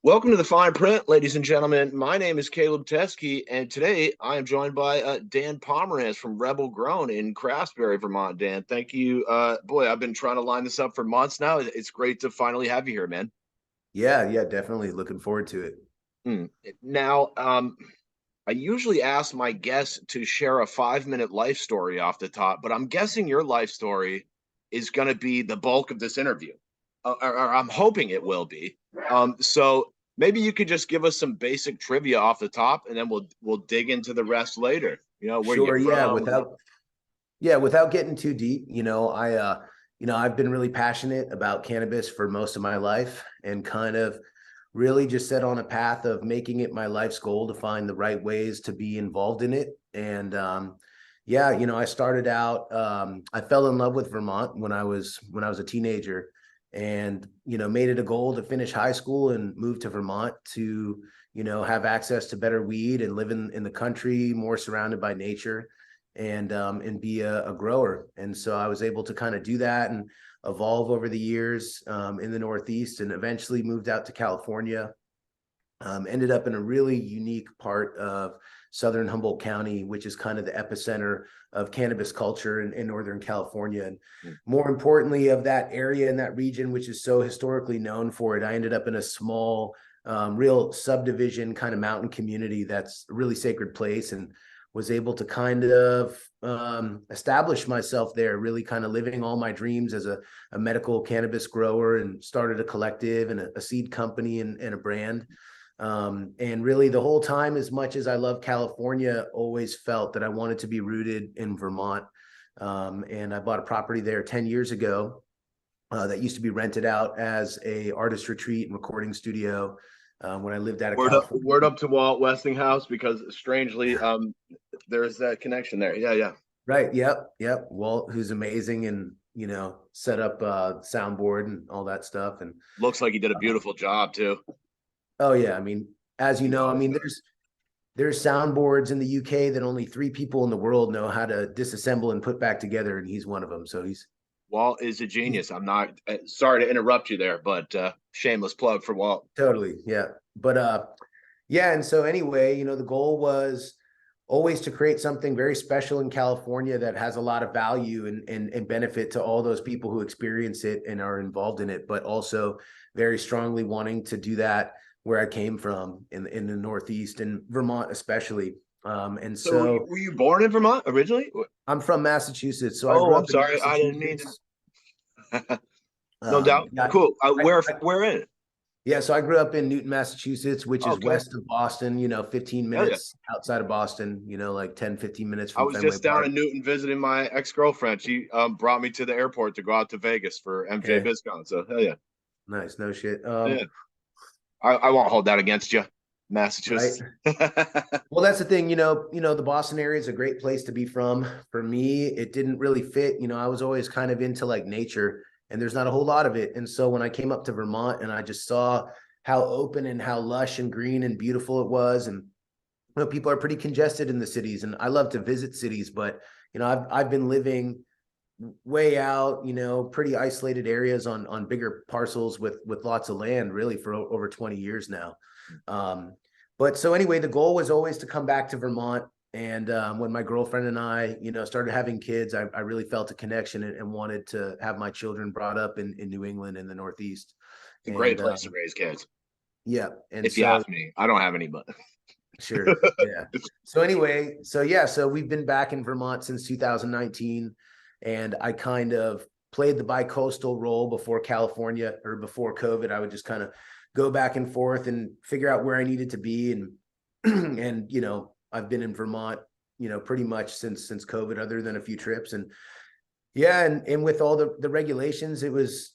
Welcome to the Fine Print, ladies and gentlemen. My name is Caleb Teskey, and today I am joined by Dan Pomeranz from Rebel Grown in Craftsbury, Vermont. Dan, thank you. Boy, I've been trying to line this up for months now. It's great to finally have you here, man. Yeah, definitely. Looking forward to it. Hmm. Now, I usually ask my guests to share a 5-minute life story off the top, but I'm guessing your life story is going to be the bulk of this interview, or I'm hoping it will be. So maybe you could just give us some basic trivia off the top, and then we'll dig into the rest later. You know, where you Sure, yeah, from? without getting too deep, I've been really passionate about cannabis for most of my life and kind of really just set on a path of making it my life's goal to find the right ways to be involved in it. And I started out I fell in love with Vermont when I was a teenager and made it a goal to finish high school and move to Vermont to have access to better weed and live in the country more surrounded by nature and be a grower. And so I was able to kind of do that and evolve over the years in the Northeast, and eventually moved out to California. Ended up in a really unique part of Southern Humboldt County, which is kind of the epicenter of cannabis culture in Northern California. And more importantly, of that area and that region, which is so historically known for it, I ended up in a small, real subdivision kind of mountain community that's a really sacred place, and was able to kind of establish myself there, really kind of living all my dreams as a medical cannabis grower, and started a collective and a seed company and a brand. And really the whole time, as much as I love California, always felt that I wanted to be rooted in Vermont. And I bought a property there 10 years ago that used to be rented out as a artist retreat and recording studio when I lived out of California. Word up to Walt Westinghouse, because strangely, there's that connection there. Yeah. Right. Yep. Walt, who's amazing, and set up soundboard and all that stuff. And Looks like he did a beautiful job too. oh yeah, I mean, as you He know, I always mean, does. there's soundboards in the UK that only 3 people in the world know how to disassemble and put back together, and he's one of them. So Walt is a he's genius. I'm not sorry to interrupt you there, but shameless plug for Walt. totally, yeah. But yeah, and so anyway, the goal was always to create something very special in California that has a lot of value and benefit to all those people who experience it and are involved in it, but also very strongly wanting to do that where I came from in the Northeast and Vermont especially. And So so were you born in Vermont originally? I'm from Massachusetts, so I Oh, grew I'm up in sorry. I didn't mean Massachusetts. to. No doubt. Yeah, Cool. I, I, Where in? yeah, so I grew up in Newton, Massachusetts, which is Okay. west of Boston, 15 Hell yeah. minutes outside of Boston, like 10, 15 minutes I from was Fenway just down in Park. Newton visiting my ex-girlfriend. She brought me to the airport to go out to Vegas for MJ Okay, BizCon. So hell yeah. nice, no shit. Yeah. I won't hold that against you, Right. Massachusetts. Well, that's the thing, the Boston area is a great place to be from. For me, it didn't really fit. I was always kind of into like nature, and there's not a whole lot of it. And so when I came up to Vermont and I just saw how open and how lush and green and beautiful it was, and people are pretty congested in the cities, and I love to visit cities, but I've been living way out, pretty isolated areas on bigger parcels with lots of land really for over 20 years now. But so anyway, the goal was always to come back to Vermont. And when my girlfriend and I, started having kids, I really felt a connection and wanted to have my children brought up in New England in the Northeast. It's a great And place to raise kids, yeah, and if you so ask me. I don't have any, but sure, yeah. So anyway, so yeah, so we've been back in Vermont since 2019, and I kind of played the bi-coastal role before California or before COVID. I would just kind of go back and forth and figure out where I needed to be, and and I've been in Vermont, pretty much since COVID, other than a few trips. And yeah, and with all the regulations, it was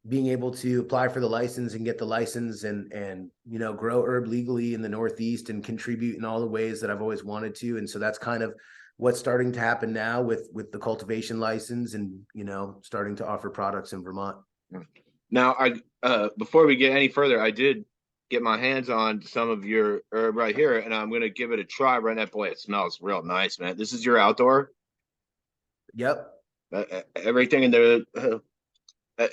being able to apply for the license and get the license and grow herb legally in the Northeast and contribute in all the ways that I've always wanted to. And so that's kind of what's starting to happen now with the cultivation license and starting to offer products in Vermont. now I before we get any further, I did get my hands on some of your herb right here, and I'm gonna give it a try right now. Boy, it smells real nice, man. This is your outdoor. Yep. Everything in the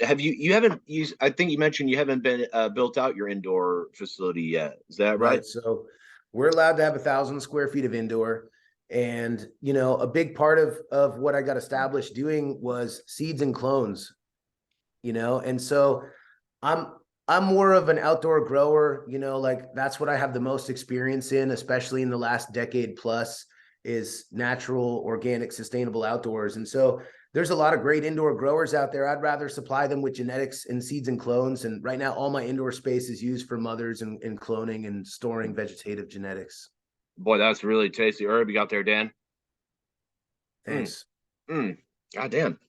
Have you haven't used, I think you mentioned you haven't been built out your indoor facility yet. Is that right? Right. So we're allowed to have 1,000 square feet of indoor. And, a big part of what I got established doing was seeds and clones, and so I'm I'm more of an outdoor grower, like that's what I have the most experience in, especially in the last decade plus, is natural, organic, sustainable outdoors. And so there's a lot of great indoor growers out there. I'd rather supply them with genetics and seeds and clones. And right now, all my indoor space is used for mothers and cloning and storing vegetative genetics. Boy, that's really tasty herb you got there, Dan. Mm, Thanks. mm. God damn.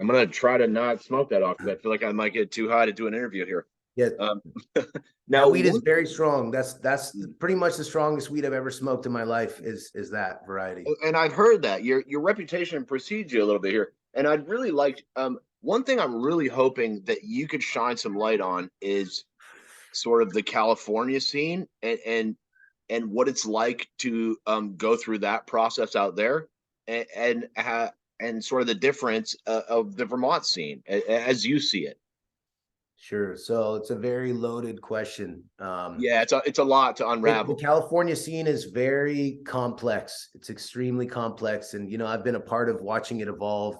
I'm gonna try to not smoke that off because I feel like I might get too high to do an interview here. Yeah, Um, now that weed is one, very strong. That's pretty much the strongest weed I've ever smoked in my life is that variety. and I've heard that your reputation precedes you a little bit here, and I'd really like one thing I'm really hoping that you could shine some light on is sort of the California scene and what it's like to go through that process out there, and sort of the difference of the Vermont scene as you see it. Sure. So it's a very loaded question. Yeah, it's a lot to The unravel. California scene is very complex. It's extremely complex. And, I've been a part of watching it evolve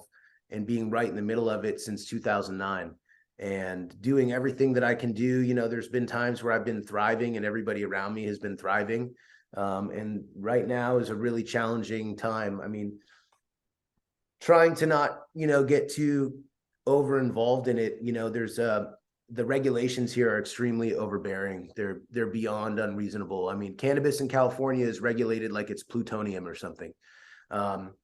and being right in the middle of it since 2009 and doing everything that I can do. There's been times where I've been thriving and everybody around me has been thriving. And right now is a really challenging time. I mean, trying to not, get too over involved in it. There's the regulations here are extremely overbearing. They're beyond unreasonable. I mean, cannabis in California is regulated like it's plutonium or something. Um,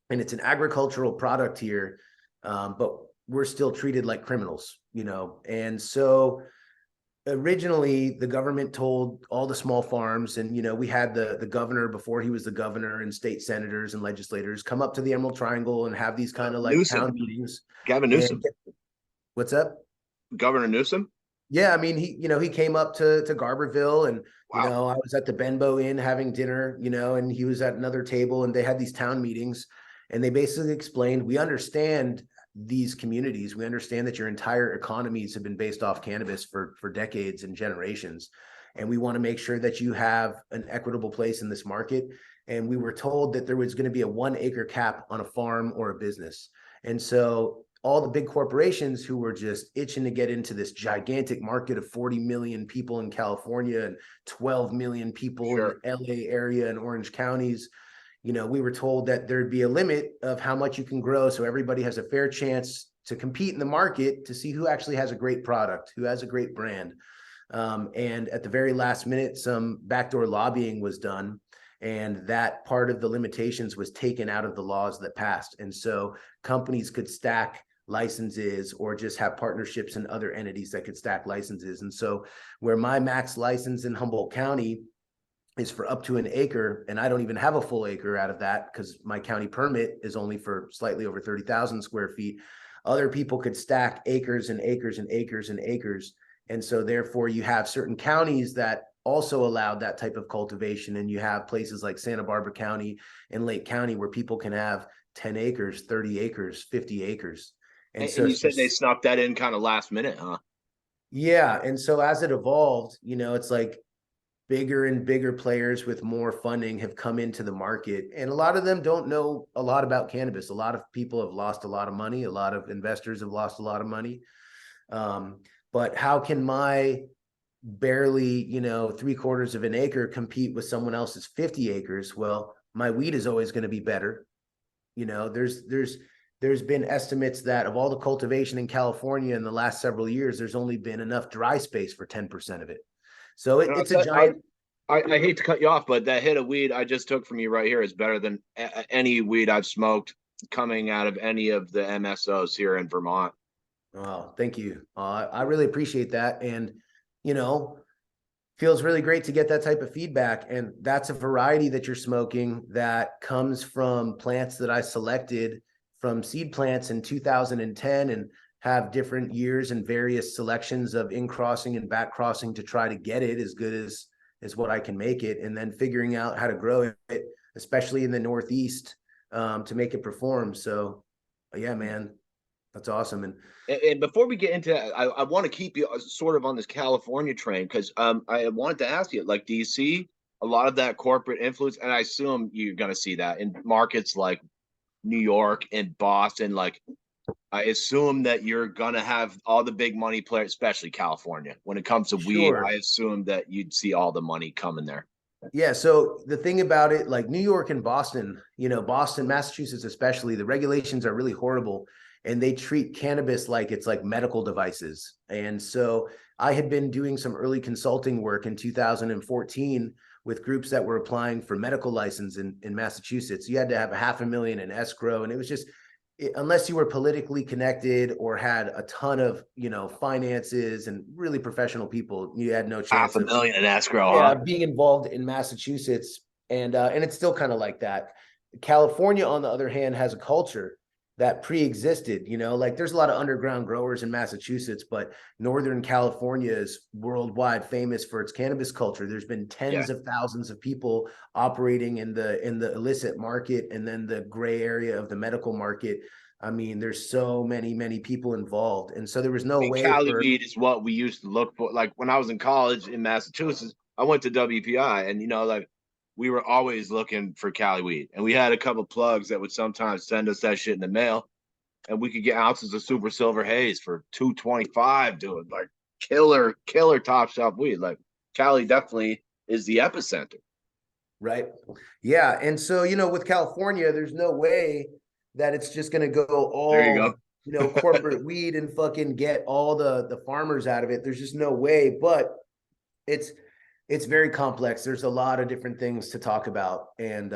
and it's an agricultural product here, but we're still treated like criminals, And so originally the government told all the small farms, and we had the governor before he was the governor, and state senators and legislators come up to the Emerald Triangle and have these kind of like Newsom, town meetings. Gavin And Newsom, what's up? Governor Newsom. Yeah, I mean, he came up to Garberville, and Wow, I was at the Benbow Inn having dinner, and he was at another table, and they had these town meetings, and they basically explained, we understand these communities, we understand that your entire economies have been based off cannabis for decades and generations, and we want to make sure that you have an equitable place in this market. And we were told that there was going to be a 1 acre cap on a farm or a business, and so all the big corporations who were just itching to get into this gigantic market of 40 million people in California and 12 million people in the sure. LA area and Orange counties, we were told that there'd be a limit of how much you can grow. So everybody has a fair chance to compete in the market to see who actually has a great product, who has a great brand. And at the very last minute, some backdoor lobbying was done. And that part of the limitations was taken out of the laws that passed. And so companies could stack licenses or just have partnerships and other entities that could stack licenses. And so where my max license in Humboldt County is for up to 1 acre, and I don't even have a full acre out of that because my county permit is only for slightly over 30,000 square feet. Other people could stack acres and acres and acres and acres. And so therefore you have certain counties that also allowed that type of cultivation. And you have places like Santa Barbara County and Lake County where people can have 10 acres, 30 acres, 50 acres. And And so you said they there's, snuck that in kind of last minute, huh? yeah. And so as it evolved, it's like bigger and bigger players with more funding have come into the market. And a lot of them don't know a lot about cannabis. A lot of people have lost a lot of money. A lot of investors have lost a lot of money. Um, but how can my barely, 3/4 of an acre compete with someone else's 50 acres? Well, my weed is always going to be better. There's been estimates that of all the cultivation in California in the last several years, there's only been enough dry space for 10% of it. So And I'll it's a tell, I, giant. I hate to cut you off, but that hit of weed I just took from you right here is better than any weed I've smoked coming out of any of the MSOs here in Vermont. Oh, thank you. I really appreciate that. And, you know, feels really great to get that type of feedback. And that's a variety that you're smoking that comes from plants that I selected from seed plants in 2010 and have different years and various selections of in crossing and back crossing to try to get it as good as what I can make it. And then figuring out how to grow it, especially in the Northeast, to make it perform. So yeah, man. That's awesome. And And before we get into that, I want to keep you sort of on this California train because I wanted to ask you, like, do you see a lot of that corporate influence? And I assume you're going to see that in markets like New York and Boston. Like, I assume that you're going to have all the big money players, especially California. When it comes to weed, I sure. assume that you'd see all the money coming there. Yeah. So the thing about it, like New York and Boston, Boston, Massachusetts, especially, the regulations are really horrible and they treat cannabis like it's like medical devices. And so I had been doing some early consulting work in 2014 with groups that were applying for medical license in Massachusetts. You had to have a 500,000 in escrow. And it was just, unless you were politically connected or had a ton of, finances and really professional people, you had no Half chance a of, million in escrow, yeah, huh? being involved in Massachusetts, and it's still kind of like that. California, on the other hand, has a culture that pre-existed. Like there's a lot of underground growers in Massachusetts, but Northern California is worldwide famous for its cannabis culture. There's been Yeah. tens of thousands of people operating in the illicit market and then the gray area of the medical market. I mean, there's so many people involved, and so there was I no mean, way Cali for. weed is what we used to look for. Like when I was in college in Massachusetts, I went to WPI, and like we were always looking for Cali weed, and we had a couple plugs that would sometimes send us that shit in the mail, and we could get ounces of super silver haze for 225, dude. Like killer top shelf weed. Like Cali definitely is the epicenter. Right. Yeah. And so, with California, there's no way that it's just going to go There you all, go. corporate weed and fucking get all the farmers out of it. There's just no way. But it's it's very complex. There's a lot of different things to talk about. And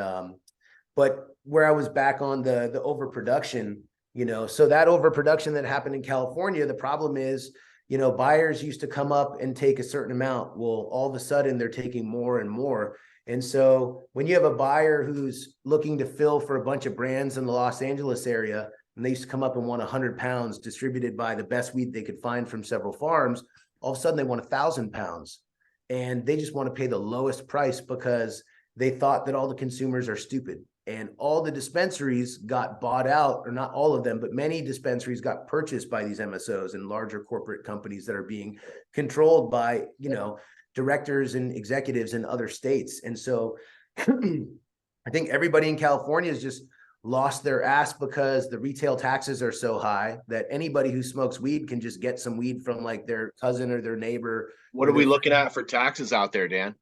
but where I was back on the overproduction, so that overproduction that happened in California, the problem is, buyers used to come up and take a certain amount. Well, all of a sudden they're taking more and more. And so when you have a buyer who's looking to fill for a bunch of brands in the Los Angeles area, and they used to come up and want 100 pounds distributed by the best weed they could find from several farms, all of a sudden they want 1,000 pounds. And they just want to pay the lowest price because they thought that all the consumers are stupid. And all the dispensaries got bought out, or not all of them, but many dispensaries got purchased by these MSOs and larger corporate companies that are being controlled by, directors and executives in other states. And so I think everybody in California has just lost their ass because the retail taxes are so high that anybody who smokes weed can just get some weed from like their cousin or their neighbor What or are we their looking friend. at for taxes out there, Dan?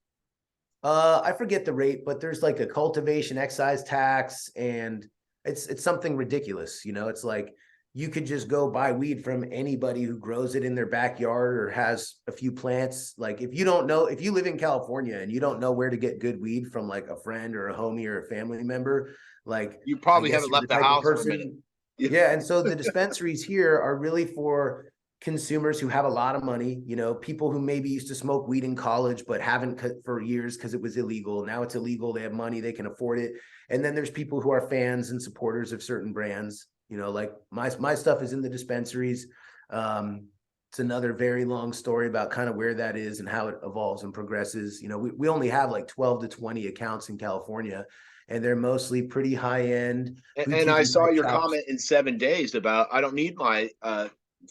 I forget the rate, but there's like a cultivation excise tax, and it's something ridiculous. It's like you could just go buy weed from anybody who grows it in their backyard or has a few plants. Like if you live in California and you don't know where to get good weed from like a friend or a homie or a family member, like You I probably guess haven't you're the left the type of house for a minute. person. Yeah, and so the dispensaries here are really for consumers who have a lot of money, people who maybe used to smoke weed in college but haven't for years because it was illegal. Now it's illegal. They have money, they can afford it. And then there's people who are fans and supporters of certain brands. Like my stuff is in the dispensaries. It's another very long story about kind of where that is and how it evolves and progresses. We only have like 12 to 20 accounts in California, and they're mostly pretty high end And I boutique saw your shops. comment in 7 days about I don't need my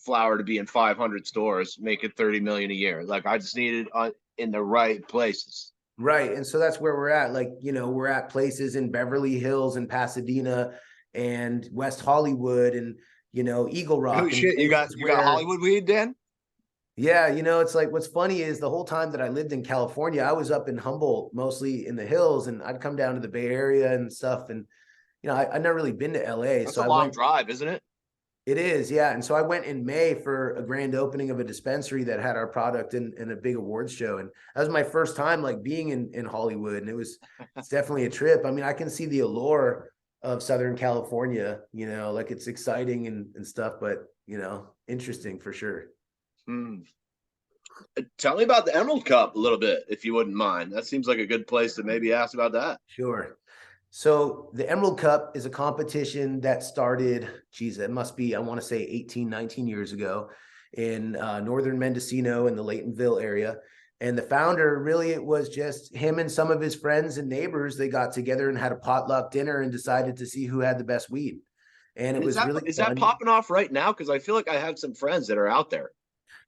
flower to be in 500 stores, make it 30 million a year. Like I just need it in the right places. Right. And so that's where we're at. Like, we're at places in Beverly Hills and Pasadena and West Hollywood and, Eagle Oh Rock and shit, you got places you got where, Hollywood weed, Dan? yeah, it's like what's funny is the whole time that I lived in California, I was up in Humboldt, mostly in the hills, and I'd come down to the Bay Area and stuff. And, I'd never really been to LA. That's So a I long went. drive, isn't it? It is, yeah. And so I went in May for a grand opening of a dispensary that had our product in a big awards show. And that was my first time like being in Hollywood. And it's definitely a trip. I mean, I can see the allure of Southern California, like it's exciting and stuff, but interesting for sure. Hmm. Tell me about the Emerald Cup a little bit, if you wouldn't mind. That seems like a good place to maybe ask about that. Sure. So the Emerald Cup is a competition that started, geez, it must be, I want to say 18, 19 years ago in northern Mendocino in the Laytonville area. And the founder, really, it was just him and some of his friends and neighbors. They got together and had a potluck dinner and decided to see who had the best weed. And it And was really is that fun. popping off right now? Because I feel like I have some friends that are out there.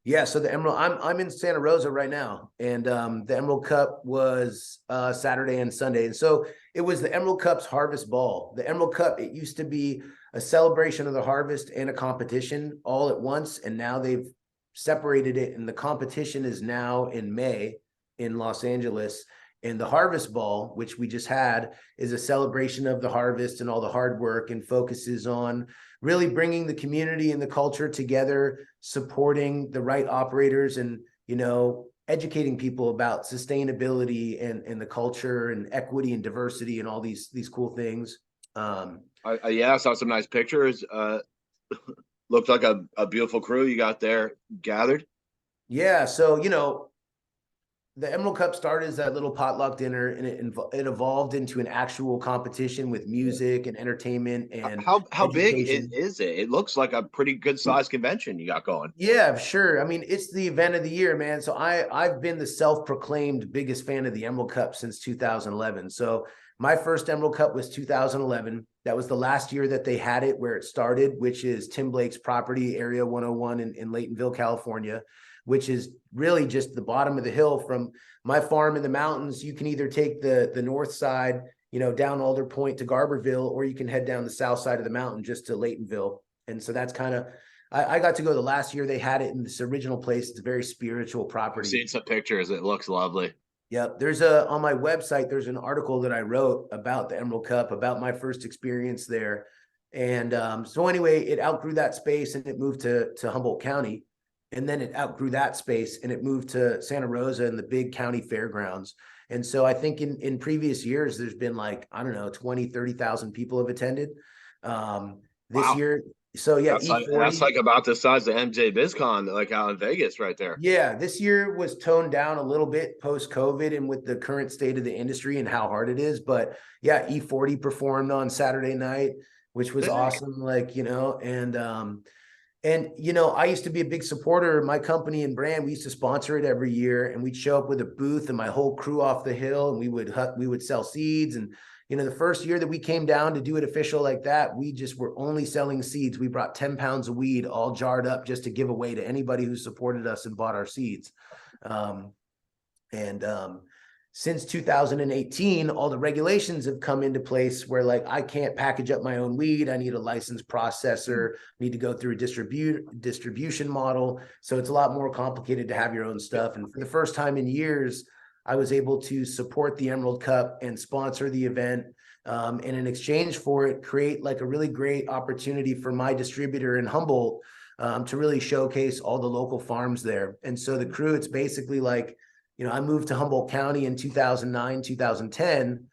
Yeah, so the Emerald, I'm in Santa Rosa right now, and the Emerald Cup was Saturday and Sunday, and so it was the Emerald Cup's Harvest Ball. The Emerald Cup, it used to be a celebration of the harvest and a competition all at once, and now they've separated it, and the competition is now in May in Los Angeles, and the Harvest Ball, which we just had, is a celebration of the harvest and all the hard work, and focuses on really bringing the community and the culture together, supporting the right operators, and educating people about sustainability and the culture and equity and diversity and all these cool things. Yeah, I saw some nice pictures. Looked like a beautiful crew you got there gathered. Yeah, so the Emerald Cup started as that little potluck dinner, and it evolved into an actual competition with music and entertainment and How big education. is it? It looks like a pretty good sized convention you got going. Yeah, sure. I mean, it's the event of the year, man. So I've been the self-proclaimed biggest fan of the Emerald Cup since 2011. So my first Emerald Cup was 2011. That was the last year that they had it where it started, which is Tim Blake's property, Area 101 in Laytonville, California, which is really just the bottom of the hill from my farm in the mountains. You can either take the north side, down Alder Point to Garberville, or you can head down the south side of the mountain just to Laytonville. And so that's kind of, I got to go the last year they had it in this original place. It's a very spiritual I've property. seen some pictures. It looks lovely. Yep. On my website, there's an article that I wrote about the Emerald Cup, about my first experience there. And so anyway, it outgrew that space and it moved to Humboldt County. And then it outgrew that space and it moved to Santa Rosa and the big county fairgrounds. And so I think in previous years, there's been like, I don't know, 20, 30,000 people have attended. This Wow. year, so yeah, That's E40. like about the size of MJ BizCon, like out in Vegas right there. Yeah, this year was toned down a little bit post COVID and with the current state of the industry and how hard it is. But yeah, E40 performed on Saturday night, which was Sick. awesome. I used to be a big supporter of my company and brand. We used to sponsor it every year, and we'd show up with a booth and my whole crew off the hill, and we would sell seeds. And the first year that we came down to do it official like that, we just were only selling seeds. We brought 10 pounds of weed all jarred up just to give away to anybody who supported us and bought our seeds. Um, and Since 2018, all the regulations have come into place where like I can't package up my own weed. I need a licensed processor, need to go through a distribution model. So it's a lot more complicated to have your own stuff. And for the first time in years, I was able to support the Emerald Cup and sponsor the event. And in exchange for it, create like a really great opportunity for my distributor in Humboldt to really showcase all the local farms there. And so the crew, it's basically like, I moved to Humboldt County in 2009, 2010.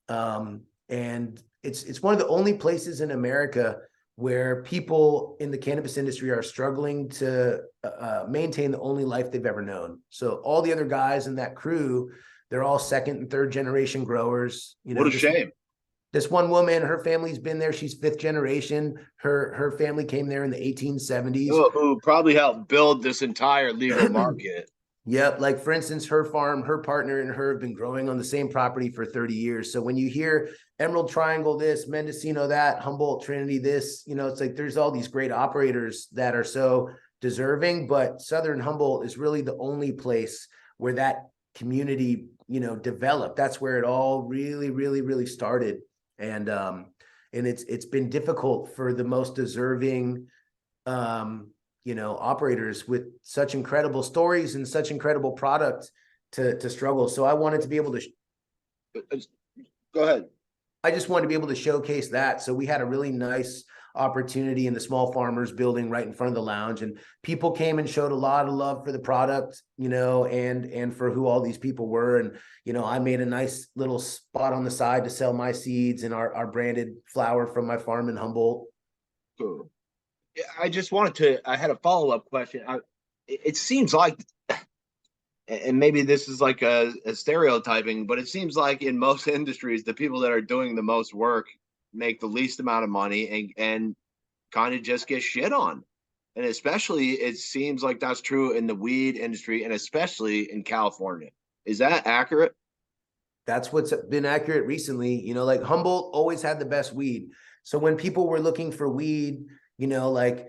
And it's one of the only places in America where people in the cannabis industry are struggling to maintain the only life they've ever known. So all the other guys in that crew, they're all second and third generation growers. What a shame. This one woman, her family's been there. She's fifth generation. Her family came there in the 1870s. Who probably helped build this entire legal market. Yep. Like for instance, her farm, her partner and her have been growing on the same property for 30 years. So when you hear Emerald Triangle this, Mendocino that, Humboldt Trinity this, it's like there's all these great operators that are so deserving, but Southern Humboldt is really the only place where that community, developed. That's where it all really, really, really started. And it's been difficult for the most deserving operators with such incredible stories and such incredible product to struggle. So I wanted to be able to Go ahead. I just wanted to be able to showcase that. So we had a really nice opportunity in the small farmers building right in front of the lounge, and people came and showed a lot of love for the product, and for who all these people were. And I made a nice little spot on the side to sell my seeds and our branded flower from my farm in Humboldt. Cool. I had a follow-up question. It seems like, and maybe this is like a stereotyping, but it seems like in most industries, the people that are doing the most work make the least amount of money and kind of just get shit on. And especially it seems like that's true in the weed industry and especially in California. Is that accurate? That's what's been accurate recently. Like Humboldt always had the best weed. So when people were looking for weed, like,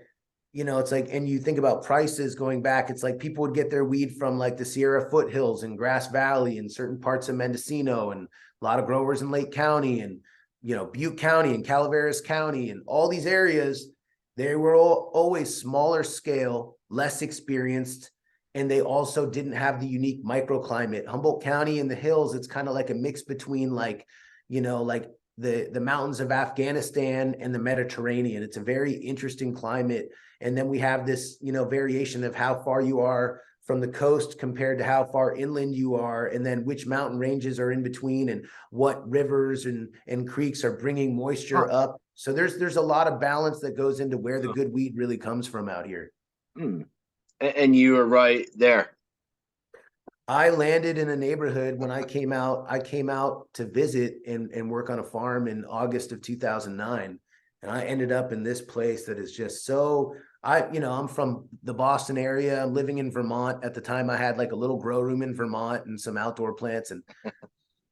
it's like, and you think about prices going back, it's like people would get their weed from like the Sierra foothills and Grass Valley and certain parts of Mendocino, and a lot of growers in Lake County and, Butte County and Calaveras County and all these areas. They were always smaller scale, less experienced, and they also didn't have the unique microclimate. Humboldt County in the hills, it's kind of like a mix between like, like the mountains of Afghanistan and the Mediterranean. It's a very interesting climate. And then we have this, variation of how far you are from the coast compared to how far inland you are, and then which mountain ranges are in between, and what rivers and creeks are bringing moisture up. So there's a lot of balance that goes into where the good weed really comes from out here. And you were right there. I landed in a neighborhood when I came out. I came out to visit and work on a farm in August of 2009. And I ended up in this place that is just so, I'm from the Boston area. I'm living in Vermont. At the time, I had like a little grow room in Vermont and some outdoor plants. And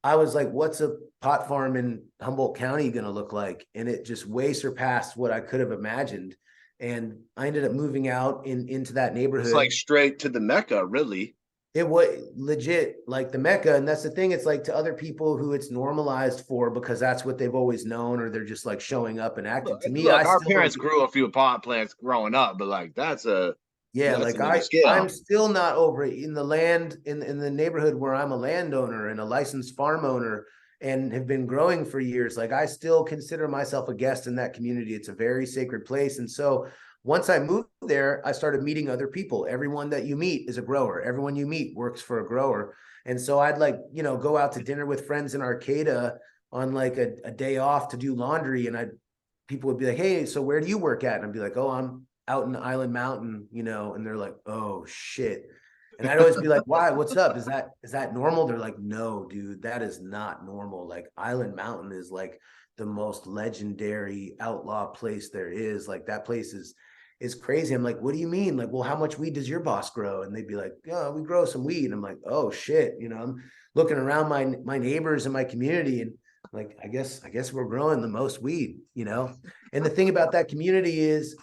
I was like, what's a pot farm in Humboldt County going to look like? And it just way surpassed what I could have imagined. And I ended up moving out into that neighborhood. It's like straight to the Mecca, really. It was legit like the Mecca. And that's the thing. It's like to other people who it's normalized for because that's what they've always known, or they're just like showing up and acting. To me, Look, our parents grew a few pot plants growing up, but like that's like another scale. I'm still not over it. In the land, in the neighborhood where I'm a landowner and a licensed farm owner and have been growing for years, like I still consider myself a guest in that community. It's a very sacred place. And so once I moved there, I started meeting other people. Everyone that you meet is a grower. Everyone you meet works for a grower. And so I'd like, go out to dinner with friends in Arcata on like a day off to do laundry. And people would be like, hey, so where do you work at? And I'd be like, oh, I'm out in Island Mountain, and they're like, oh shit. And I'd always be like, why? What's up? Is that normal? They're like, no, dude, that is not normal. Like Island Mountain is like the most legendary outlaw place there is. Like that place is crazy. I'm like, what do you mean? Like, well, how much weed does your boss grow? And they'd be like, yeah, we grow some weed. And I'm like, oh shit. I'm looking around my neighbors in my community, and like, I guess we're growing the most weed, And the thing about that community is,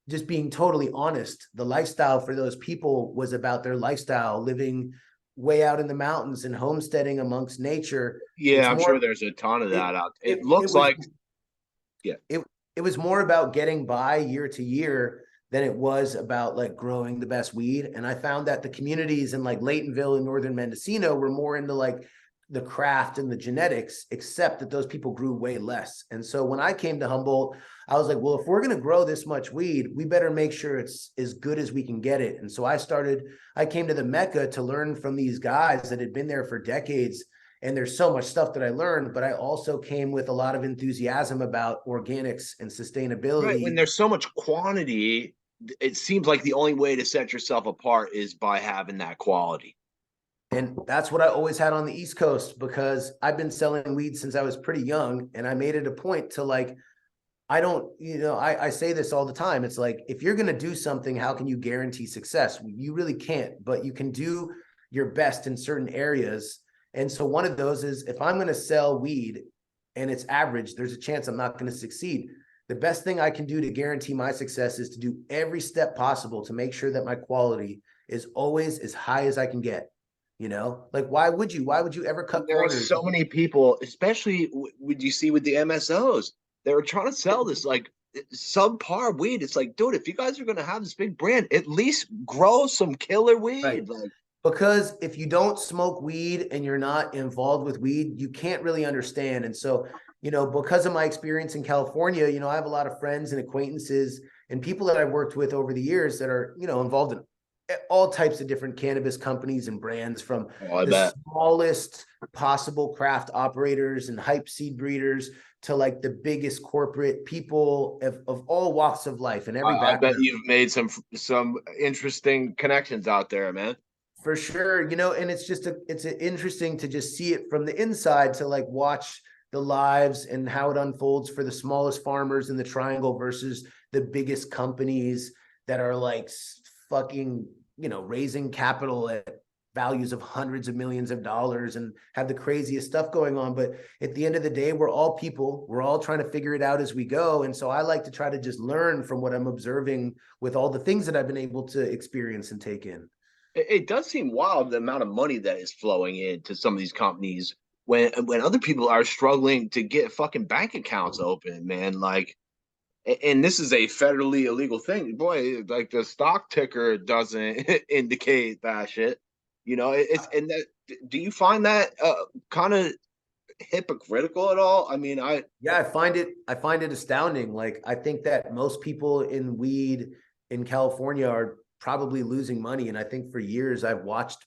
just being totally honest, the lifestyle for those people was about their lifestyle, living way out in the mountains and homesteading amongst nature. Yeah, I'm sure there's a ton of that out. It was more about getting by year to year than it was about like growing the best weed. And I found that the communities in like Laytonville and northern Mendocino were more into like the craft and the genetics, except that those people grew way less. And so when I came to Humboldt, I was like, well, if we're going to grow this much weed, we better make sure it's as good as we can get it. And so I came to the Mecca to learn from these guys that had been there for decades. And there's so much stuff that I learned, but I also came with a lot of enthusiasm about organics and sustainability. Right. When there's so much quantity, it seems like the only way to set yourself apart is by having that quality. And that's what I always had on the East Coast, because I've been selling weed since I was pretty young. And I made it a point to like, I don't, I say this all the time. It's like, if you're going to do something, how can you guarantee success? You really can't, but you can do your best in certain areas. And so one of those is, if I'm going to sell weed and it's average, there's a chance I'm not going to succeed. The best thing I can do to guarantee my success is to do every step possible to make sure that my quality is always as high as I can get. Like, why would you ever cut corners? There are so many people, especially would you see with the MSOs, they were trying to sell this like subpar weed. It's like, dude, if you guys are going to have this big brand, at least grow some killer weed. Right. Like, because if you don't smoke weed and you're not involved with weed, you can't really understand. And so, because of my experience in California, I have a lot of friends and acquaintances and people that I've worked with over the years that are, involved in all types of different cannabis companies and brands, from the smallest possible craft operators and hype seed breeders to like the biggest corporate people of all walks of life and every background. I bet you've made some interesting connections out there, man. For sure. And it's interesting to just see it from the inside, to like watch the lives and how it unfolds for the smallest farmers in the triangle versus the biggest companies that are like fucking, raising capital at values of hundreds of millions of dollars and have the craziest stuff going on. But at the end of the day, we're all people. We're all trying to figure it out as we go. And so I like to try to just learn from what I'm observing with all the things that I've been able to experience and take in. It does seem wild the amount of money that is flowing into some of these companies when other people are struggling to get fucking bank accounts open, man. Like, and this is a federally illegal thing, boy. Like the stock ticker doesn't indicate that shit. You know, it's and that. Do you find that kind of hypocritical at all? I mean, Yeah, I find it astounding. Like I think that most people in weed in California are probably losing money. And I think for years I've watched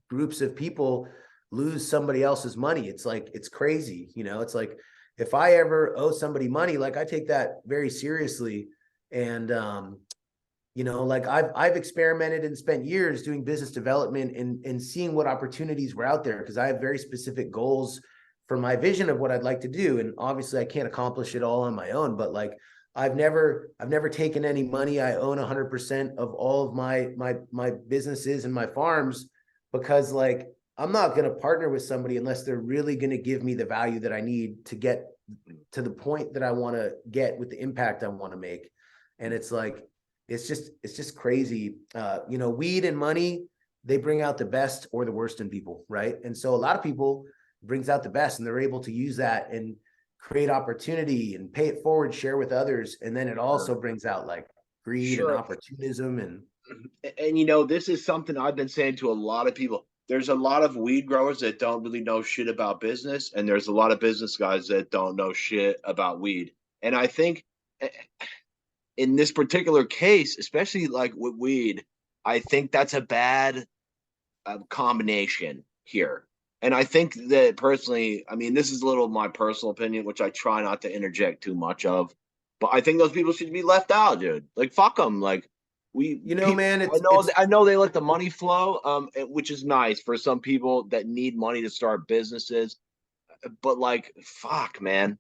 groups of people lose somebody else's money. It's like it's crazy, you know. It's like if I ever owe somebody money, like I take that very seriously. And you know, like I've experimented and spent years doing business development and seeing what opportunities were out there because I have very specific goals for my vision of what I'd like to do. And obviously I can't accomplish it all on my own, but like I've never taken any money. I own 100% of all of my businesses and my farms because like I'm not going to partner with somebody unless they're really going to give me the value that I need to get to the point that I want to get with the impact I want to make. And it's like it's just crazy. You know, weed and money, they bring out the best or the worst in people, right? And so a lot of people brings out the best and they're able to use that and create opportunity and pay it forward, share with others. And then it also sure, brings out like greed and sure. opportunism and And you know, this is something I've been saying to a lot of people. There's a lot of weed growers that don't really know shit about business, and there's a lot of business guys that don't know shit about weed. And I think in this particular case, especially like with weed, I think that's a bad combination here. And I think that personally, I mean, this is a little my personal opinion, which I try not to interject too much of, but I think those people should be left out, dude. Like, fuck them. Like, we you know, people, man, I it's know they let the money flow, which is nice for some people that need money to start businesses. But like, fuck, man,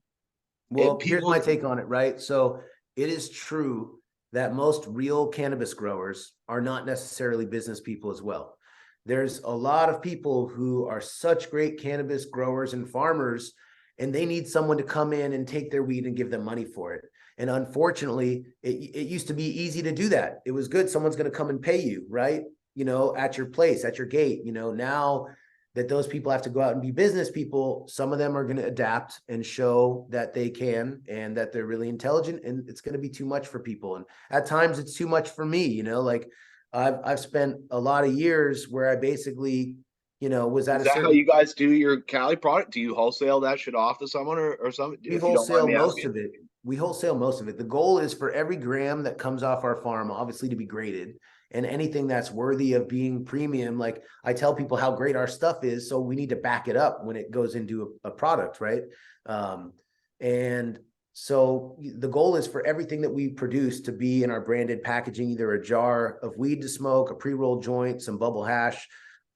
well, here's people. my take on it, right? So it is true that most real cannabis growers are not necessarily business people as well. There's a lot of people who are such great cannabis growers and farmers, and they need someone to come in and take their weed and give them money for it. And unfortunately, it used to be easy to do that. It was good. Someone's going to come and pay you, right? You know, at your place, at your gate. You know, now that those people have to go out and be business people, some of them are going to adapt and show that they can and that they're really intelligent, and it's going to be too much for people. And at times it's too much for me, you know, like I've spent a lot of years where I basically, you know, was at Is a that how certain you guys do your Cali product? Do you wholesale that shit off to someone or something? we If you don't mind wholesale me most asking. of it. We wholesale most of it. The goal is for every gram that comes off our farm, obviously to be graded, and anything that's worthy of being premium. Like I tell people how great our stuff is, so we need to back it up when it goes into a product, right? Um, and so the goal is for everything that we produce to be in our branded packaging, either a jar of weed to smoke, a pre-rolled joint, some bubble hash,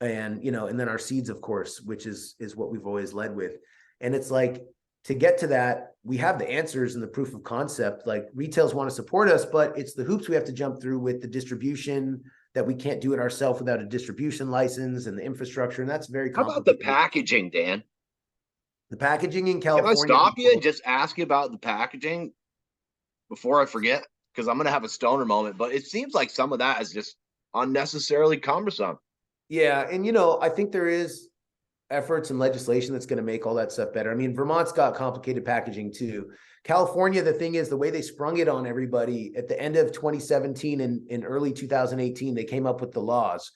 and you know, and then our seeds, of course, which is what we've always led with. And it's like to get to that, we have the answers and the proof of concept. Like retails want to support us, but it's the hoops we have to jump through with the distribution that we can't do it ourselves without a distribution license and the infrastructure. And that's very How about the complicated. packaging, Dan? The packaging in Can I California, stop you and just ask you about the packaging before I forget? Because I'm gonna have a stoner moment, but it seems like some of that is just unnecessarily cumbersome. yeah. And, you know, I think there is efforts and legislation that's going to make all that stuff better. I mean, Vermont's got complicated packaging too. California, the thing is, the way they sprung it on everybody at the end of 2017 and in early 2018, they came up with the laws.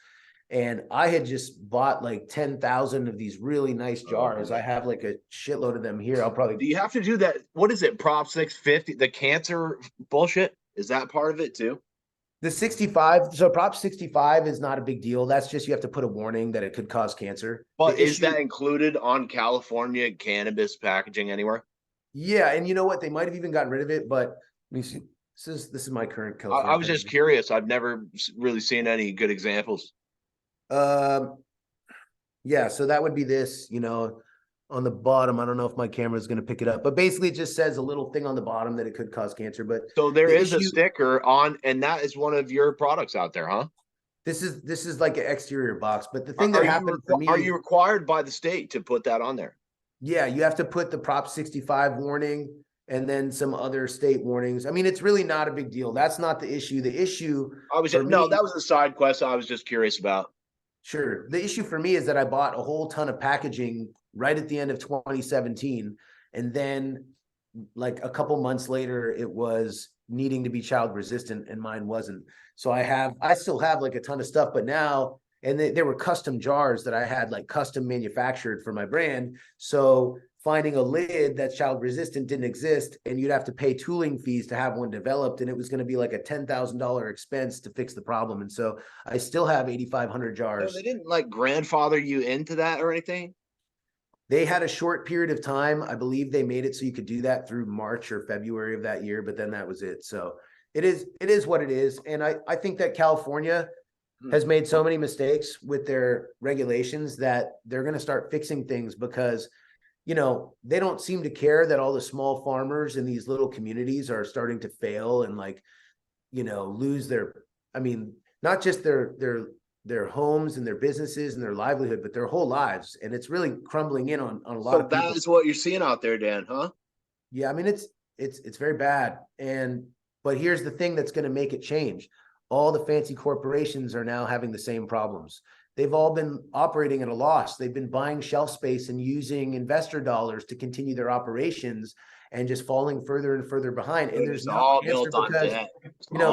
And I had just bought like 10,000 of these really nice Oh jars. I boy. have like a shitload of them here. I'll probably Do you have to do that? What is it? Prop 650, the cancer bullshit? Is that part of it too? the 65. So Prop 65 is not a big deal. That's just you have to put a warning that it could cause cancer. But The is issue, that included on California cannabis packaging anywhere? yeah, and you know what? They might have even gotten rid of it, but let me see. This is my current I California was just packaging. curious. I've never really seen any good examples. Um, yeah, so that would be this, you know, on the bottom. I don't know if my camera is going to pick it up, but basically it just says a little thing on the bottom that it could cause cancer. But So there the is a issue, sticker on, and that is one of your products out there, huh? This is like an exterior box, but the Are, thing that are you happened for are me, you required by the state to put that on there? yeah, you have to put the Prop 65 warning and then some other state warnings. I mean, it's really not a big deal. That's not the issue. The issue I was for no, me, that was a side quest I was just curious about. sure, the issue for me is that I bought a whole ton of packaging right at the end of 2017, and then like a couple months later, it was needing to be child resistant, and mine wasn't. So I still have like a ton of stuff, but now, and they were custom jars that I had like custom manufactured for my brand. So finding a lid that's child resistant didn't exist, and you'd have to pay tooling fees to have one developed, and it was going to be like a $10,000 expense to fix the problem. And so I still have 8,500 So they jars. didn't like grandfather you into that or anything? They had a short period of time. I believe they made it so you could do that through March or February of that year, but then that was it. So it is what it is. And I think that California Hmm. has made so many mistakes with their regulations that they're going to start fixing things because, they don't seem to care that all the small farmers in these little communities are starting to fail and like, lose I mean, not just their homes and their businesses and their livelihood, but their whole lives. And it's really crumbling in on a lot So of that people. is what you're seeing out there, Dan, huh? Yeah, I mean it's very bad. But here's the thing that's going to make it change. All the fancy corporations are now having the same problems. They've all been operating at a loss. They've been buying shelf space and using investor dollars to continue their operations and just falling further and further behind. And Dude, there's it's no all answer built on because debt. It's all built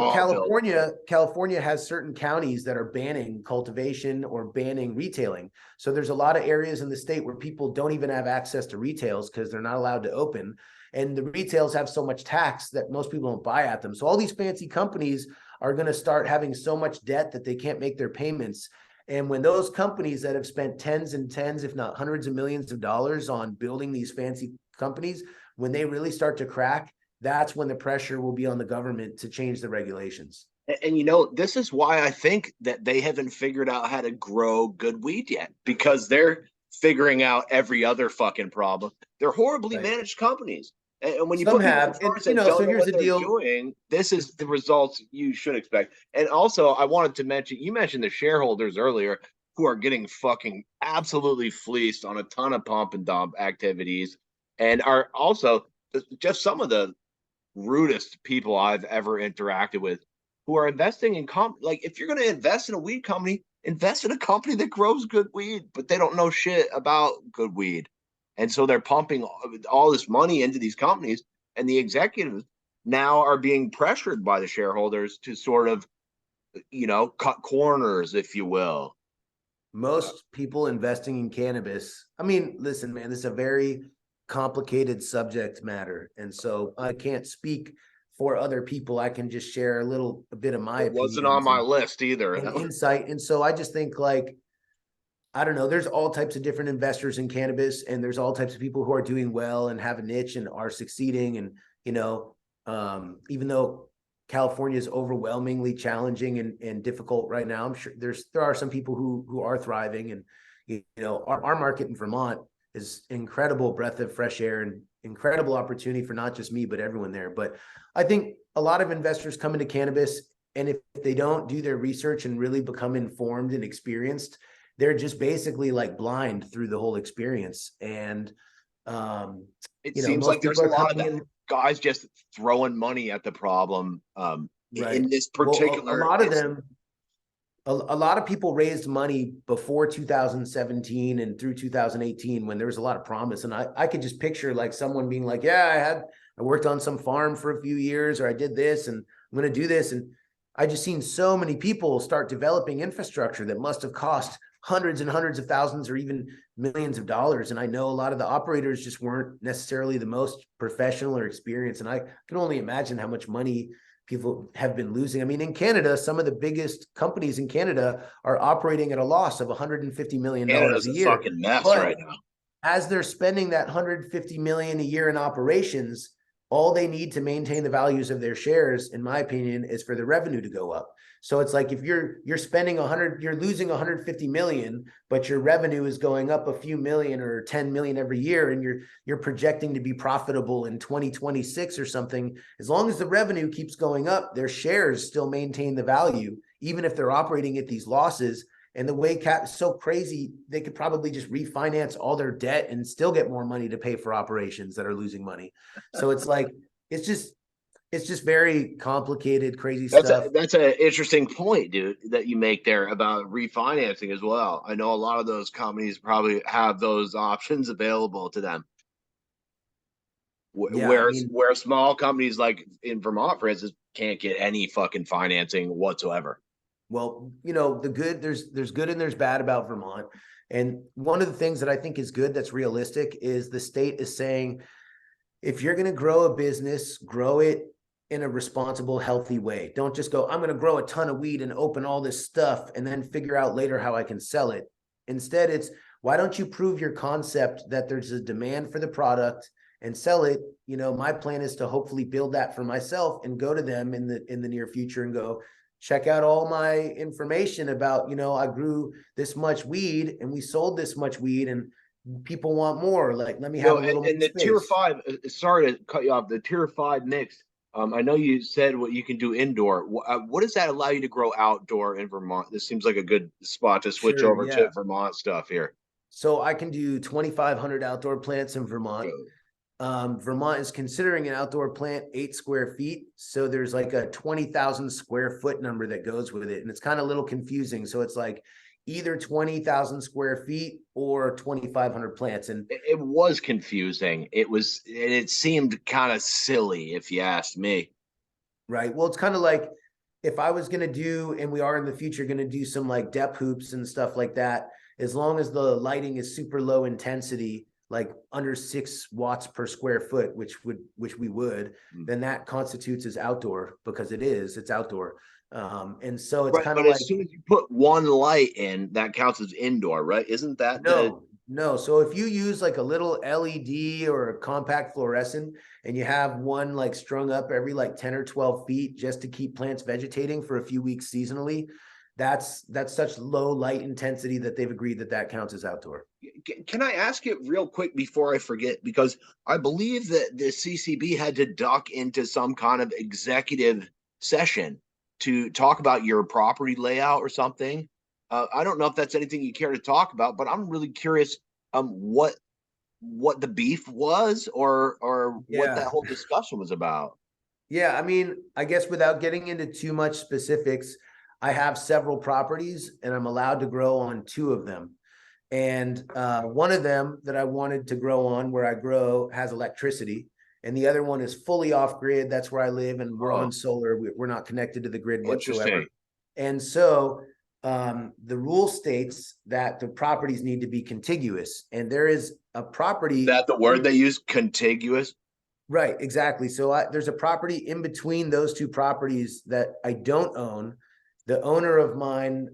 on debt. California has certain counties that are banning cultivation or banning retailing. So there's a lot of areas in the state where people don't even have access to retails because they're not allowed to open. And the retails have so much tax that most people don't buy at them. So all these fancy companies are going to start having so much debt that they can't make their payments. And when those companies that have spent tens and tens, if not hundreds of millions of dollars on building these fancy companies, when they really start to crack, that's when the pressure will be on the government to change the regulations. And this is why I think that they haven't figured out how to grow good weed yet, because they're figuring out every other fucking problem. They're horribly Right. managed companies. And when you Some put people in have, and charge that so don't know here's what the they're deal. doing, this is the results you should expect. And also, I wanted to mention, you mentioned the shareholders earlier who are getting fucking absolutely fleeced on a ton of pump and dump activities and are also just some of the rudest people I've ever interacted with who are investing in like if you're going to invest in a weed company, invest in a company that grows good weed, but they don't know shit about good weed. And so they're pumping all this money into these companies, and the executives now are being pressured by the shareholders to sort of, cut corners, if you will. Most people investing in cannabis, I mean, listen, man, this is a very complicated subject matter. And so I can't speak for other people. I can just share a bit of my It wasn't on opinions my list either. and insight. And so I just think like, I don't know, there's all types of different investors in cannabis, and there's all types of people who are doing well and have a niche and are succeeding. And, even though California is overwhelmingly challenging and difficult right now, I'm sure there are some people who are thriving. And, our market in Vermont is incredible breath of fresh air and incredible opportunity for not just me, but everyone there. But I think a lot of investors come into cannabis, and if they don't do their research and really become informed and experienced, they're just basically like blind through the whole experience. And It seems like most there's people a are lot of coming that. in, Guys just throwing money at the problem right. in this Well, a particular lot of instance. them, a lot of people raised money before 2017 and through 2018 when there was a lot of promise. And I could just picture like someone being like, yeah, I worked on some farm for a few years, or I did this and I'm going to do this. And I just seen so many people start developing infrastructure that must have cost hundreds and hundreds of thousands or even millions of dollars. And I know a lot of the operators just weren't necessarily the most professional or experienced. And I can only imagine how much money people have been losing. I mean, in Canada, some of the biggest companies in Canada are operating at a loss of $150 million a Canada's a year. fucking mess right But now. as they're spending that 150 million a year in operations, all they need to maintain the values of their shares, in my opinion, is for the revenue to go up. So it's like if you're spending 100, you're losing 150 million, but your revenue is going up a few million or 10 million every year, and you're projecting to be profitable in 2026 or something. As long as the revenue keeps going up, their shares still maintain the value, even if they're operating at these losses. And the way cap is so crazy, they could probably just refinance all their debt and still get more money to pay for operations that are losing money. So it's like, it's just very complicated, crazy stuff. That's an interesting point, dude, that you make there about refinancing as well. I know a lot of those companies probably have those options available to them. Yeah, I mean, Where small companies like in Vermont, for instance, can't get any fucking financing whatsoever. well, the good, there's good and there's bad about Vermont. And one of the things that I think is good that's realistic is the state is saying, if you're going to grow a business, grow it in a responsible, healthy way. Don't just go, I'm going to grow a ton of weed and open all this stuff and then figure out later how I can sell it. Instead, it's, why don't you prove your concept that there's a demand for the product and sell it? My plan is to hopefully build that for myself and go to them in the near future and go, check out all my information about, I grew this much weed and we sold this much weed and people want more. Like, let me have a little more And the tier space. five, sorry to cut you off, the tier five mix. I know you said what you can do indoor. What does that allow you to grow outdoor in Vermont? This seems like a good spot to switch Sure, over to yeah. Vermont stuff here. So I can do 2,500 outdoor plants in Vermont. Vermont is considering an outdoor plant 8 square feet. So there's like a 20,000 square foot number that goes with it. And it's kind of a little confusing. So it's like either 20,000 square feet or 2,500 plants. And It was confusing. It seemed kind of silly, if you asked me. right. Well, it's kind of like if I was going to do, and we are in the future going to do some like depth hoops and stuff like that, as long as the lighting is super low intensity, like under 6 watts per square foot, which we would, then that constitutes as outdoor because it's outdoor. And so it's Right, kind of but like, as soon as you put one light in, that counts as indoor, right? Isn't that the no. So if you use like a little LED or a compact fluorescent and you have one like strung up every like 10 or 12 feet just to keep plants vegetating for a few weeks seasonally, that's such low light intensity that they've agreed that counts as outdoor. can I ask you real quick before I forget? Because I believe that the CCB had to duck into some kind of executive session to talk about your property layout or something. I don't know if that's anything you care to talk about, but I'm really curious what the beef was or what that Yeah. whole discussion was about. Yeah, I mean, I guess without getting into too much specifics, I have several properties and I'm allowed to grow on 2 of them. And one of them that I wanted to grow on where I grow has electricity. And the other one is fully off grid. That's where I live and we're on Oh, solar. We're not connected to the grid interesting. whatsoever. And so the rule states that the properties need to be contiguous. And there is a Is property. that the word they use? Contiguous? Right, exactly. So there's a property in between those 2 properties that I don't own. The owner of mine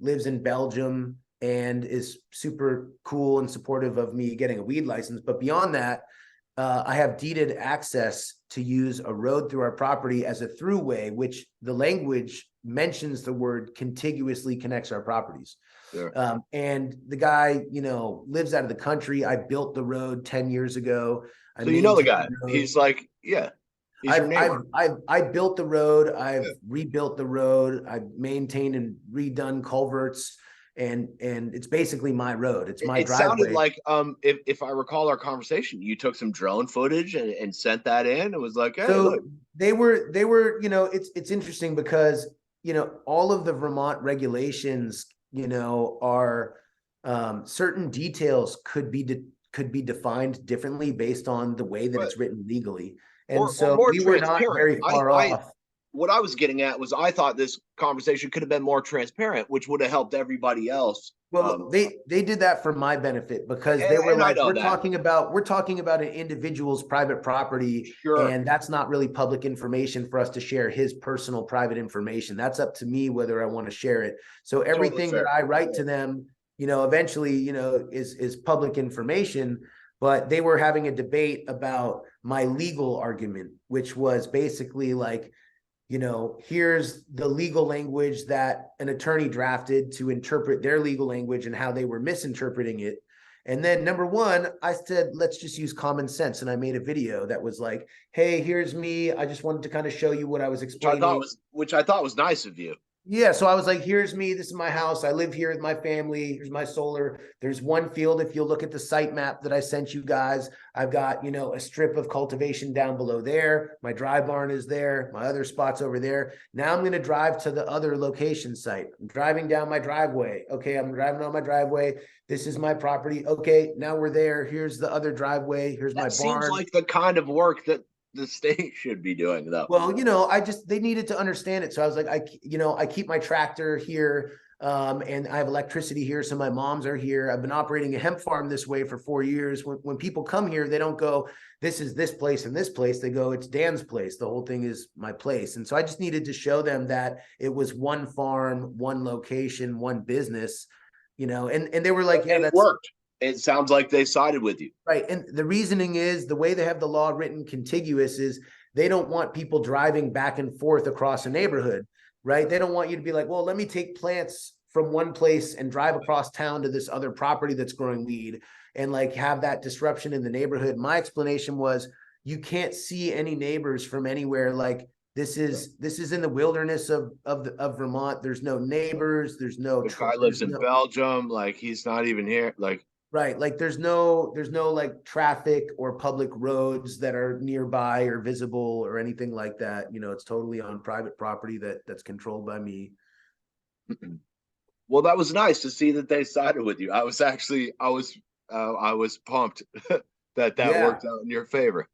lives in Belgium and is super cool and supportive of me getting a weed license. But beyond that, I have deeded access to use a road through our property as a throughway, which the language mentions the word contiguously connects our properties. Sure. And the guy, lives out of the country. I built the road 10 years ago. I So you know the maintain guy. the road. He's like, yeah, he's your neighbor. I built the road. I've Yeah. rebuilt the road. I've maintained and redone culverts, and it's basically my road. It's my It sounded driveway. like if I recall our conversation, you took some drone footage and sent that in. It was like, hey, So look, they were, it's interesting because, all of the Vermont regulations, are certain details could be defined differently based on the way that but it's written legally. And or so more we were not transparent. very far I off. what I was getting at was I thought this conversation could have been more transparent, which would have helped everybody else. Well, they did that for my benefit because they were And I like, know we're that. talking about an individual's private property, Sure, and that's not really public information for us to share his personal private information. That's up to me whether I want to share it. So totally everything that fair. I write Yeah. to them, eventually, is public information. But they were having a debate about my legal argument, which was basically like, here's the legal language that an attorney drafted to interpret their legal language and how they were misinterpreting it. And then number one, I said, let's just use common sense. And I made a video that was like, hey, here's me. I just wanted to kind of show you what I was explaining. Which I thought was nice of you. Yeah, so I was like, here's me, this is my house. I live here with my family. Here's my solar. There's one field. If you look at the site map that I sent you guys, I've got, a strip of cultivation down below there. My dry barn is there. My other spot's over there. Now I'm going to drive to the other location site. I'm driving down my driveway. Okay, I'm driving on my driveway. This is my property. Okay, now we're there. Here's the other driveway. Here's my That seems barn. like the kind of work that the state should be doing, though. Well, they needed to understand it. So I was like, I keep my tractor here, and I have electricity here. So my moms are here. I've been operating a hemp farm this way for 4 years. When people come here, they don't go, this is this place and this place. They go, it's Dan's place. The whole thing is my place. And so I just needed to show them that it was one farm, one location, one business, and they were like, yeah, And it that's worked. It sounds like they sided with you. right. And the reasoning is the way they have the law written contiguous is they don't want people driving back and forth across a neighborhood, right? They don't want you to be like, well, let me take plants from one place and drive across town to this other property that's growing weed and like have that disruption in the neighborhood. My explanation was you can't see any neighbors from anywhere. Like this is in the wilderness of Vermont. There's no neighbors. There's no The guy lives there's in no Belgium. Like he's not even here. Like right. Like there's no like traffic or public roads that are nearby or visible or anything like that. It's totally on private property that's controlled by me. well, that was nice to see that they sided with you. I was pumped that Yeah. worked out in your favor.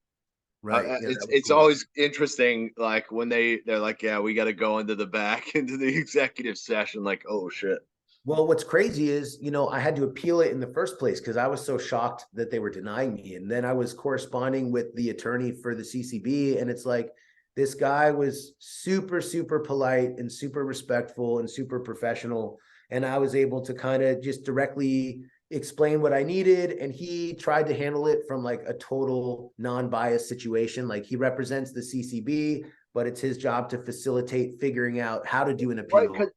Right. Yeah, that was It's cool. always interesting, like when they're like, yeah, we got to go into the back into the executive session. Like, oh shit, Well, what's crazy is, I had to appeal it in the first place because I was so shocked that they were denying me. And then I was corresponding with the attorney for the CCB, and it's like this guy was super, super polite and super respectful and super professional. And I was able to kind of just directly explain what I needed. And he tried to handle it from like a total non-biased situation. Like he represents the CCB, but it's his job to facilitate figuring out how to do an right? appeal. Because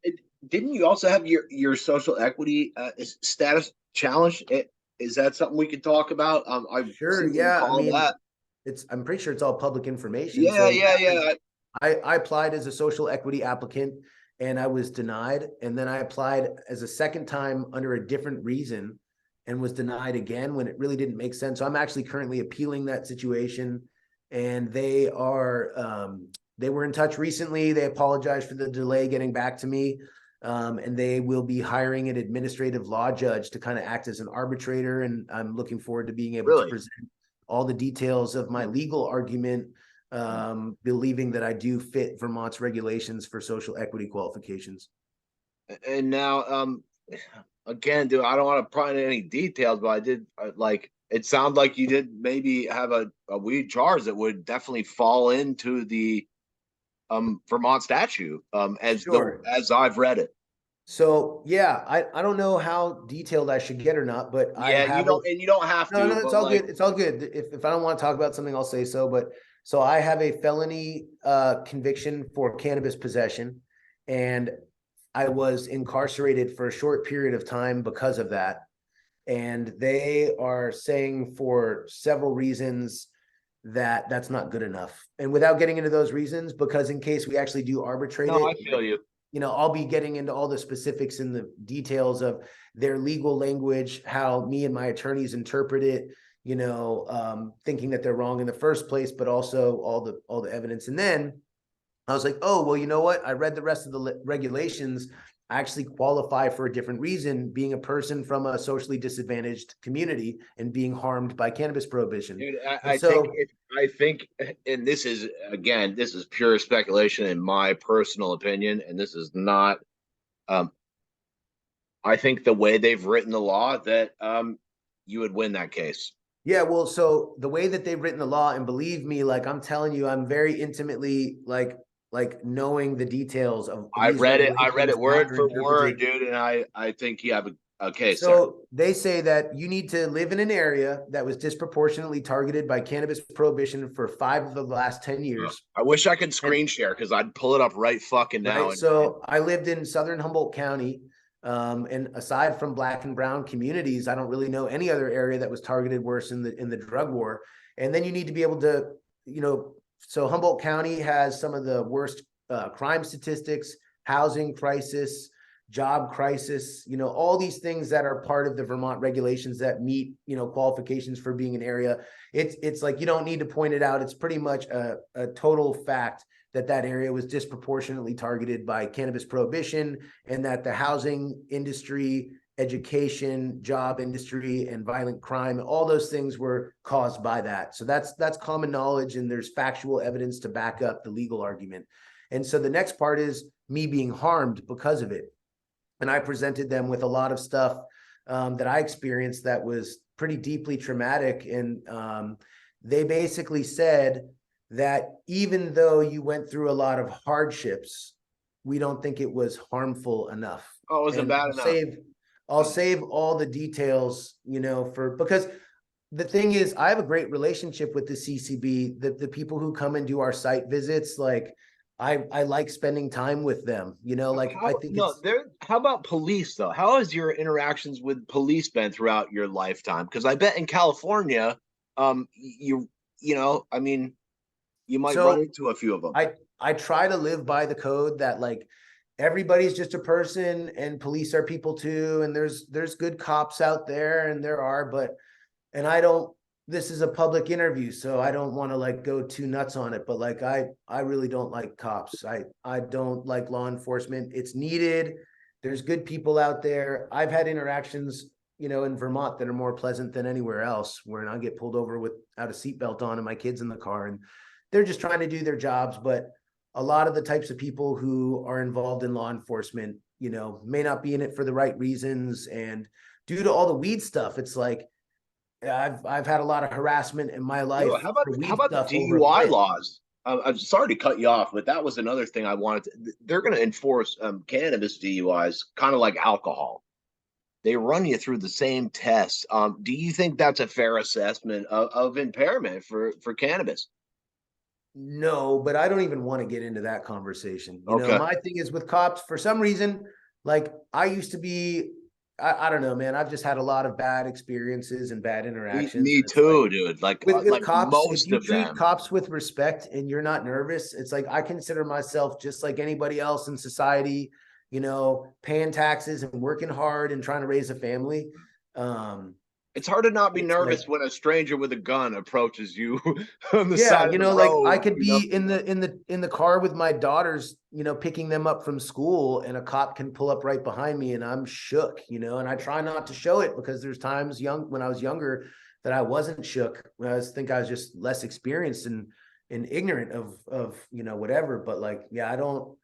didn't you also have your social equity status challenged? Is that something we could talk about? I Sure. seem to Yeah. I recall mean, that. I'm pretty sure it's all public information. Yeah, So yeah, yeah, yeah. I applied as a social equity applicant and I was denied. And then I applied as a second time under a different reason and was denied again when it really didn't make sense. So I'm actually currently appealing that situation. And they were in touch recently. They apologized for the delay getting back to me. And they will be hiring an administrative law judge to kind of act as an arbitrator. And I'm looking forward to being able to Really. present all the details of my legal argument, believing that I do fit Vermont's regulations for social equity qualifications. And now, again, dude, I don't want to pry into any details, but I did like it sounds like you did maybe have a weed charge that would definitely fall into the Vermont statute Sure. as I've read it. So yeah, I don't know how detailed I should get or not, but I Yeah, have a you don't have no, to, no, it's but all like good. It's all good. If I don't want to talk about something, I'll say so. But so I have a felony conviction for cannabis possession, and I was incarcerated for a short period of time because of that. And they are saying for several reasons that that's not good enough. And without getting into those reasons, because in case we actually do arbitrate no, I it, feel you. I'll be getting into all the specifics and the details of their legal language, how me and my attorneys interpret it, thinking that they're wrong in the first place, but also all the evidence. And then I was like, oh, well, you know what? I read the rest of the regulations. I actually qualify for a different reason, being a person from a socially disadvantaged community and being harmed by cannabis prohibition. Dude, And so, I think, and this is again, this is pure speculation in my personal opinion, and this is not. Um, I think the way they've written the law that you would win that case. yeah, well, so the way that they've written the law, and believe me, like I'm telling you, I'm very intimately like knowing the details of these I read regulations it and how word they're for word, interpreted. dude, and I think you have a case there. So they say that you need to live in an area that was disproportionately targeted by cannabis prohibition for 5 of the last 10 years. I wish I could And screen share because I'd pull it up right fucking now. right, so I lived in southern Humboldt County. And aside from black and brown communities, I don't really know any other area that was targeted worse in the drug war. And then you need to be able to, so Humboldt County has some of the worst crime statistics, housing crisis, job crisis, all these things that are part of the Vermont regulations that meet, qualifications for being an area. It's like, you don't need to point it out. It's pretty much a total fact that area was disproportionately targeted by cannabis prohibition, and that the housing industry, education, job industry, and violent crime, all those things were caused by that. So that's common knowledge, and there's factual evidence to back up the legal argument. And so the next part is me being harmed because of it. And I presented them with a lot of stuff that I experienced that was pretty deeply traumatic. And they basically said that even though you went through a lot of hardships, we don't think it was harmful enough. Oh, it wasn't And bad enough. I'll save all the details, because the thing is, I have a great relationship with the CCB. The people who come and do our site visits, like I like spending time with them, I think how about police though? How has your interactions with police been throughout your lifetime? Because I bet in California, I mean, you might run into a few of them. I try to live by the code that, like, everybody's just a person and police are people too. And there's good cops out there, and this is a public interview, so I don't want to like go too nuts on it. But like, I really don't like cops. I don't like law enforcement. It's needed. There's good people out there. I've had interactions, in Vermont that are more pleasant than anywhere else, where I get pulled over without a seatbelt on and my kids in the car, and they're just trying to do their jobs. But a lot of the types of people who are involved in law enforcement, may not be in it for the right reasons. And due to all the weed stuff, it's like, I've had a lot of harassment in my life. How about the DUI laws? I'm sorry to cut you off, but that was another thing I wanted to. They're going to enforce cannabis DUIs, kind of like alcohol. They run you through the same tests. Do you think that's a fair assessment of impairment for cannabis? No, but I don't even want to get into that conversation. Okay. My thing is with cops, for some reason, like I used to be, I don't know, man. I've just had a lot of bad experiences and bad interactions. Me too, dude. Like with cops, most if you of treat them. cops with respect and you're not nervous, it's like I consider myself just like anybody else in society, paying taxes and working hard and trying to raise a family. It's hard to not be nervous when a stranger with a gun approaches you on the side of the road. Like I could be in the car with my daughters, picking them up from school, and a cop can pull up right behind me, and I'm shook, and I try not to show it, because there's times when I was younger that I wasn't shook. I was just less experienced and ignorant of whatever. But like, yeah, I don't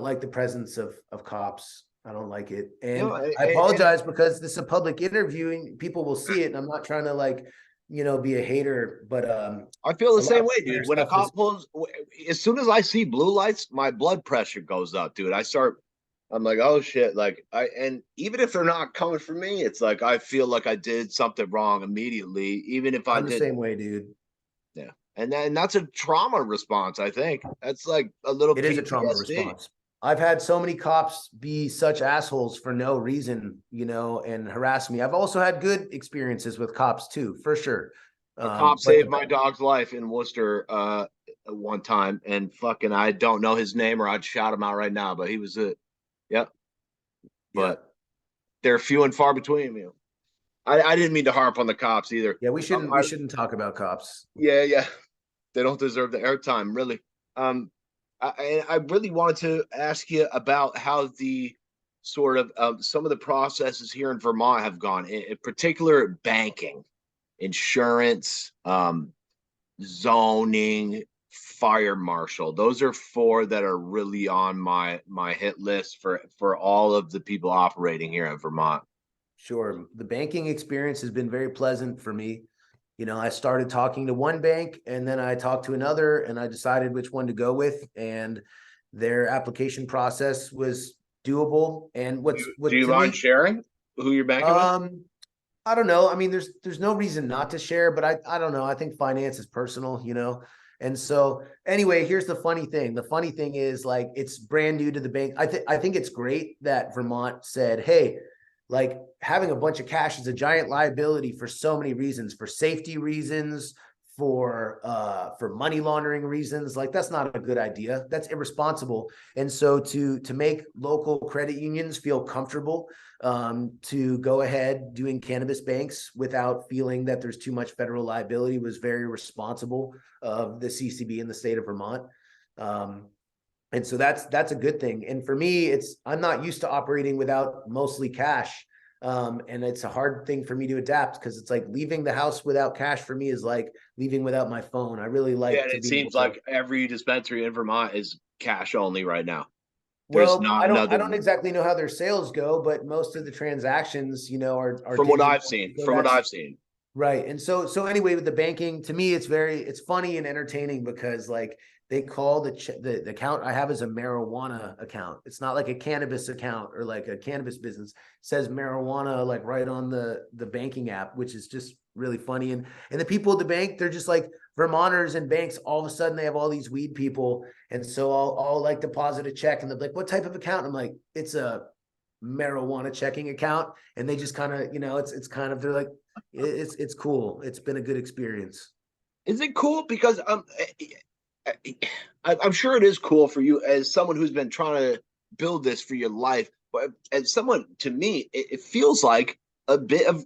like the presence of cops. I don't like it. And I apologize, because this is a public interview and people will see it. And I'm not trying to be a hater, but I feel the same way, dude. When a cop pulls, as soon as I see blue lights, my blood pressure goes up, dude. I'm like, oh shit. And even if they're not coming for me, it's like, I feel like I did something wrong immediately, even if I'm the same way, dude. Yeah. And that's a trauma response. I think that's like a little It is a trauma response. I've had so many cops be such assholes for no reason, and harass me. I've also had good experiences with cops too, for sure. A cop saved my dog's life in Worcester one time, and fucking, I don't know his name, or I'd shout him out right now, but he was yep. But they're few and far between. I didn't mean to harp on the cops either. Yeah, we shouldn't talk about cops. Yeah. They don't deserve the airtime, really. I really wanted to ask you about how the sort of some of the processes here in Vermont have gone, in particular banking, insurance, zoning, fire marshal. Those are four that are really on my hit list for all of the people operating here in Vermont. Sure. The banking experience has been very pleasant for me. I started talking to one bank, and then I talked to another, and I decided which one to go with, and their application process was doable. And do you mind sharing who you're banking with? I don't know. I mean, there's no reason not to share, but I don't know. I think finance is personal, And so anyway, here's the funny thing. The funny thing is, like, it's brand new to the bank. I think it's great that Vermont said, hey, like, having a bunch of cash is a giant liability for so many reasons, for safety reasons, for money laundering reasons. Like that's not a good idea. That's irresponsible. And so to make local credit unions feel comfortable to go ahead doing cannabis banks without feeling that there's too much federal liability was very responsible of the CCB in the state of Vermont. And so that's a good thing. And for me, I'm not used to operating without mostly cash. And it's a hard thing for me to adapt because it's like leaving the house without cash for me is like leaving without my phone. I really Yeah, like and to it be able seems to. like every dispensary in Vermont is cash only right now. There's Well, not I another, don't exactly know how their sales go, but most of the transactions, are from what digital. I've seen. So From what that's I've seen. right. And so anyway, with the banking, to me, it's funny and entertaining because like they call the account I have is a marijuana account. It's not like a cannabis account or like a cannabis business. It says marijuana like right on the banking app, which is just really funny. And the people at the bank, they're just like Vermonters and banks. All of a sudden, they have all these weed people, and so I'll like deposit a check, and they're like, "What type of account?" I'm like, "It's a marijuana checking account," and they just kind of, it's kind of they're like it's cool. It's been a good experience. Is it cool? Because I'm sure it is cool for you as someone who's been trying to build this for your life. But as someone, to me, it feels like a bit of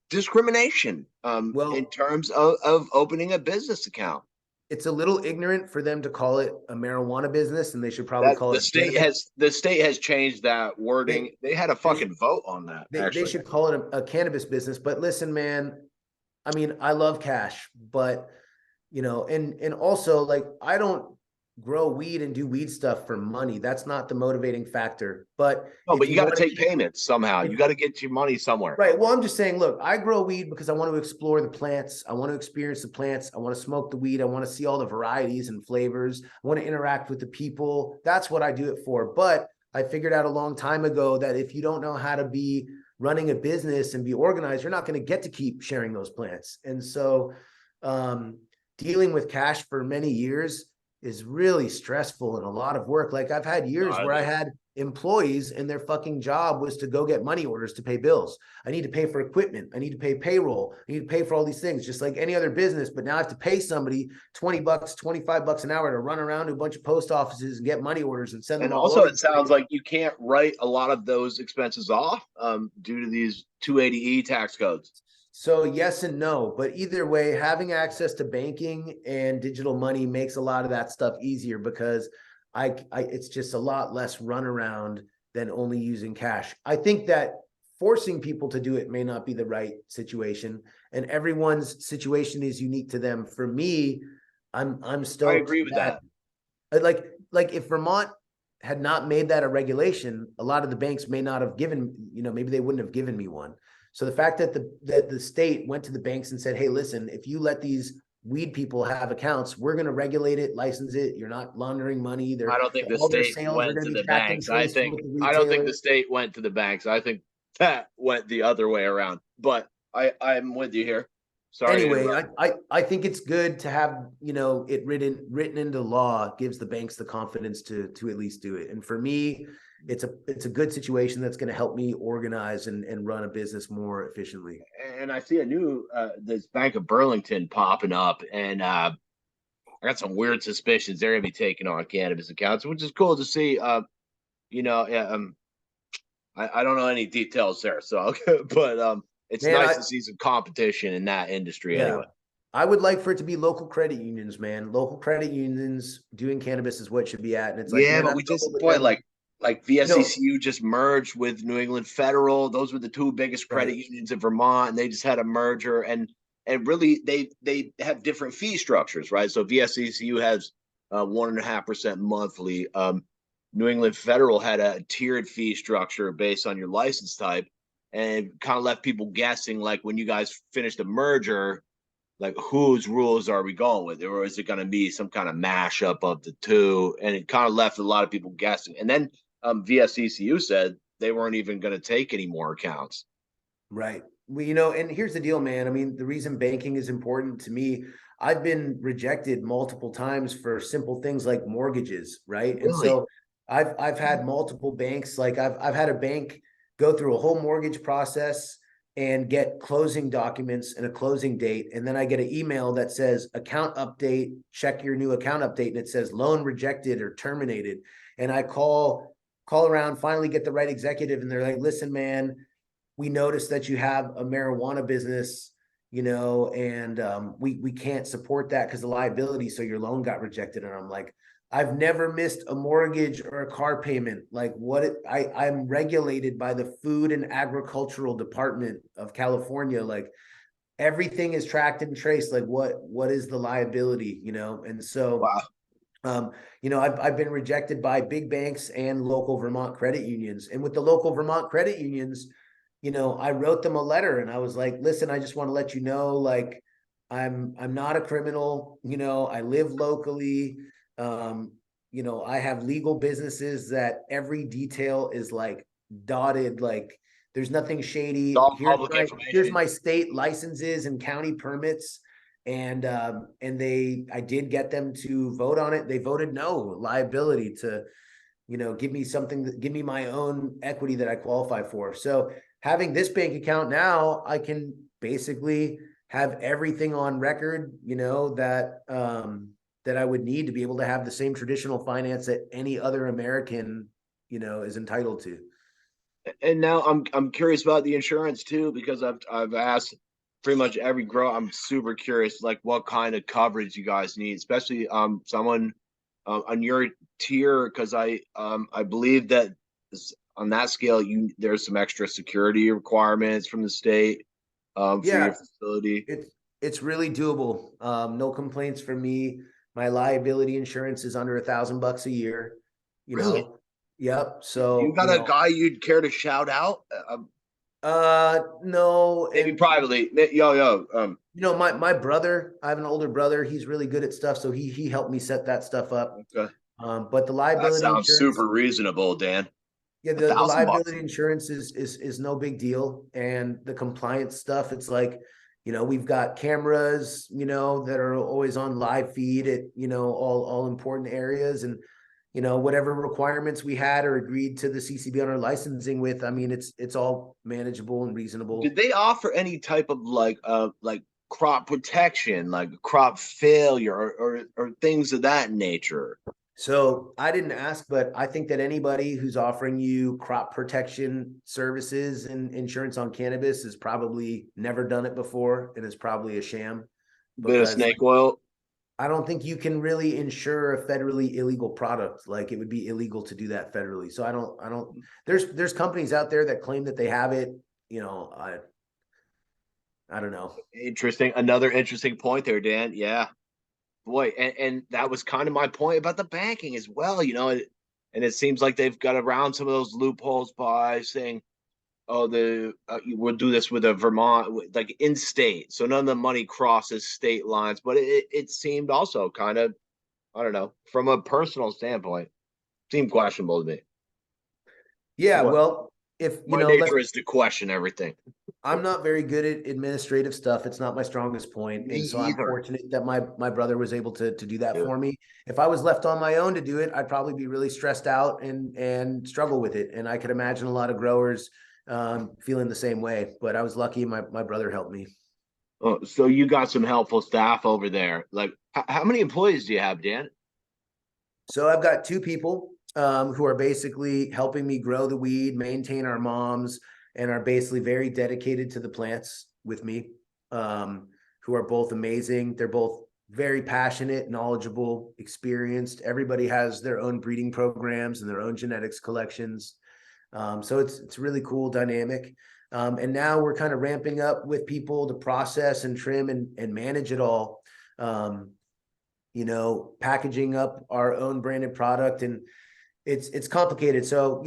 discrimination in Well, terms of opening a business account. it's a little ignorant for them to call it a marijuana business, and they should probably That call it cannabis. the state has changed that wording. They They had a they fucking vote on that, they actually. should call it a cannabis business. But listen, man, I mean, I love cash, but and also like I don't grow weed and do weed stuff for money. That's not the motivating factor. But No, if but you you got to want to take keep payments somehow. if You got to get your money somewhere. Right. Well, I'm just saying, look, I grow weed because I want to explore the plants. I want to experience the plants. I want to smoke the weed. I want to see all the varieties and flavors. I want to interact with the people. That's what I do it for. But I figured out a long time ago that if you don't know how to be running a business and be organized, you're not going to get to keep sharing those plants. And so um, dealing with cash for many years is really stressful and a lot of work. Like I've had No, years where I had employees and their fucking job was to go get money orders to pay bills. I need to pay for equipment. I need to pay payroll. I need to pay for all these things, just like any other business. But now I have to pay somebody $20, $25 an hour to run around to a bunch of post offices and get money orders and send them and all also, over it the sounds place. like you can't write a lot of those expenses off due to these 280E tax codes. So yes and no, but either way, having access to banking and digital money makes a lot of that stuff easier because it's just a lot less runaround than only using cash. I think that forcing people to do it may not be the right situation, and everyone's situation is unique to them. For me, I'm I stoked agree with that that. like if Vermont had not made that a regulation, a lot of the banks may not have given, maybe they wouldn't have given me one. So the fact that the state went to the banks and said, "Hey, listen, if you let these weed people have accounts, we're going to regulate it, license it. You're not laundering money. I don't think the All their state sales are went going to to be the tracked and banks. traced with the I don't think retailer." the state went to the banks. I think that went the other way around. But I'm with you here. Sorry to Anyway, interrupt. I think it's good to have it written into law, gives the banks the confidence to at least do it. And for me, it's a good situation that's going to help me organize and run a business more efficiently. And I see a new this Bank of Burlington popping up, and I got some weird suspicions they're gonna be taking on cannabis accounts, which is cool to see. Yeah, I don't know any details there, so but it's Man, nice I to see some competition in that industry yeah, anyway. I would like for it to be local credit unions, man. Local credit unions doing cannabis is what it should be at. And it's like, Yeah, man, but I we struggle just with boy them. like You know, VSECU just merged with New England Federal. Those were the two biggest credit right. unions in Vermont, and they just had a merger. And really, they have different fee structures, right? So VSECU has 1.5% monthly. New England Federal had a tiered fee structure based on your license type, and kind of left people guessing. Like when you guys finished the merger, like whose rules are we going with, or is it going to be some kind of mashup of the two? And it kind of left a lot of people guessing. And then VSCCU said they weren't even going to take any more accounts. Right. Well, and here's the deal, man. I mean, the reason banking is important to me, I've been rejected multiple times for simple things like mortgages, right? And Really? so I've had multiple banks, like I've had a bank go through a whole mortgage process, and get closing documents and a closing date. And then I get an email that says account update, check your new account update. And it says loan rejected or terminated. And I call around, finally get the right executive. And they're like, listen, man, we noticed that you have a marijuana business, and we can't support that because of liability. So your loan got rejected. And I'm like, I've never missed a mortgage or a car payment. Like I'm regulated by the Food and Agricultural Department of California. Like everything is tracked and traced. Like what is the liability, And so, Wow. I've been rejected by big banks and local Vermont credit unions. And with the local Vermont credit unions, I wrote them a letter and I was like, listen, I just want to let you know, like, I'm not a criminal, I live locally. Um, I have legal businesses that every detail is like dotted, like there's nothing It's shady. all public Here's information. my state licenses and county permits. And I did get them to vote on it. They voted no, liability to, give me my own equity that I qualify for. So having this bank account now, I can basically have everything on record, that I would need to be able to have the same traditional finance that any other American, is entitled to. And now I'm curious about the insurance too, because I've asked pretty much every grow. I'm super curious, like what kind of coverage you guys need, especially someone on your tier, because I believe that on that scale there's some extra security requirements from the state for your Yeah, facility. it's really doable. No complaints from me. My liability insurance is under $1,000 a year, you Really? know. Yep. You So, got a guy you'd care to shout out? no, Maybe and privately. Yo. my brother, I have an older brother, he's really good at stuff, so he helped me set that stuff up. Okay. But the That liability sounds insurance, super reasonable, Dan. yeah, A the thousand bucks. liability insurance is no big deal. And the compliance stuff, it's like, we've got cameras, that are always on live feed at, all important areas. And, whatever requirements we had or agreed to the CCB on our licensing with, I mean, it's all manageable and reasonable. Did they offer any type of like crop protection, like crop failure or things of that nature? So I didn't ask, but I think that anybody who's offering you crop protection services and insurance on cannabis has probably never done it before and is probably a sham, Bit of because snake oil. I don't think you can really insure a federally illegal product. Like it would be illegal to do that federally. So I don't, there's companies out there that claim that they have it, you know, I don't know. Interesting. Another interesting point there, Dan. Yeah. Boy, and that was kind of my point about the banking as well, and it seems like they've got around some of those loopholes by saying, oh, we'll do this with a Vermont, like in state, so none of the money crosses state lines. But it seemed also kind of, I don't know, from a personal standpoint, seemed questionable to me. Yeah. What Well, if, my nature is to question everything. I'm not very good at administrative stuff. It's not my strongest point. Me And so I'm either. fortunate that my brother was able to do that Yeah. for me. If I was left on my own to do it, I'd probably be really stressed out and struggle with it. And I could imagine a lot of growers feeling the same way. But I was lucky my brother helped me. Oh, so you got some helpful staff over there. Like, how many employees do you have, Dan? So I've got two people who are basically helping me grow the weed, maintain our moms, and are basically very dedicated to the plants with me, who are both amazing. They're both very passionate, knowledgeable, experienced. Everybody has their own breeding programs and their own genetics collections. So it's really cool dynamic. And now we're kind of ramping up with people to process and trim and manage it all. Um, packaging up our own branded product, and it's complicated. So,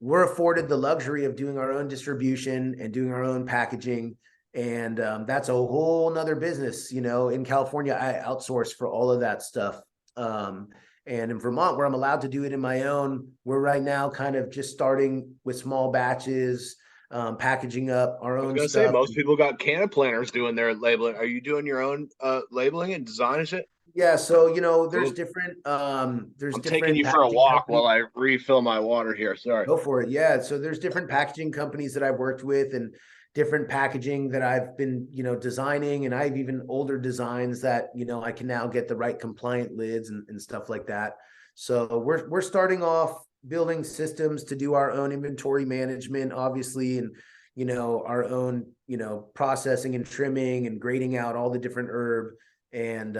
we're afforded the luxury of doing our own distribution and doing our own packaging. And that's a whole nother business. In California, I outsource for all of that stuff. And in Vermont, where I'm allowed to do it in my own, we're right now kind of just starting with small batches, packaging up our I was own gonna say stuff. most people got canna planners doing their labeling. Are you doing your own labeling and design and shit? Yeah, so there's Cool. there's I'm taking different you for a packaging walk companies. while I refill my water here. Sorry. Go for it. Yeah. So there's different packaging companies that I've worked with, and different packaging that I've been, designing, and I have even older designs that, I can now get the right compliant lids and stuff like that. So we're starting off building systems to do our own inventory management, obviously, and our own, processing and trimming and grading out all the different herb and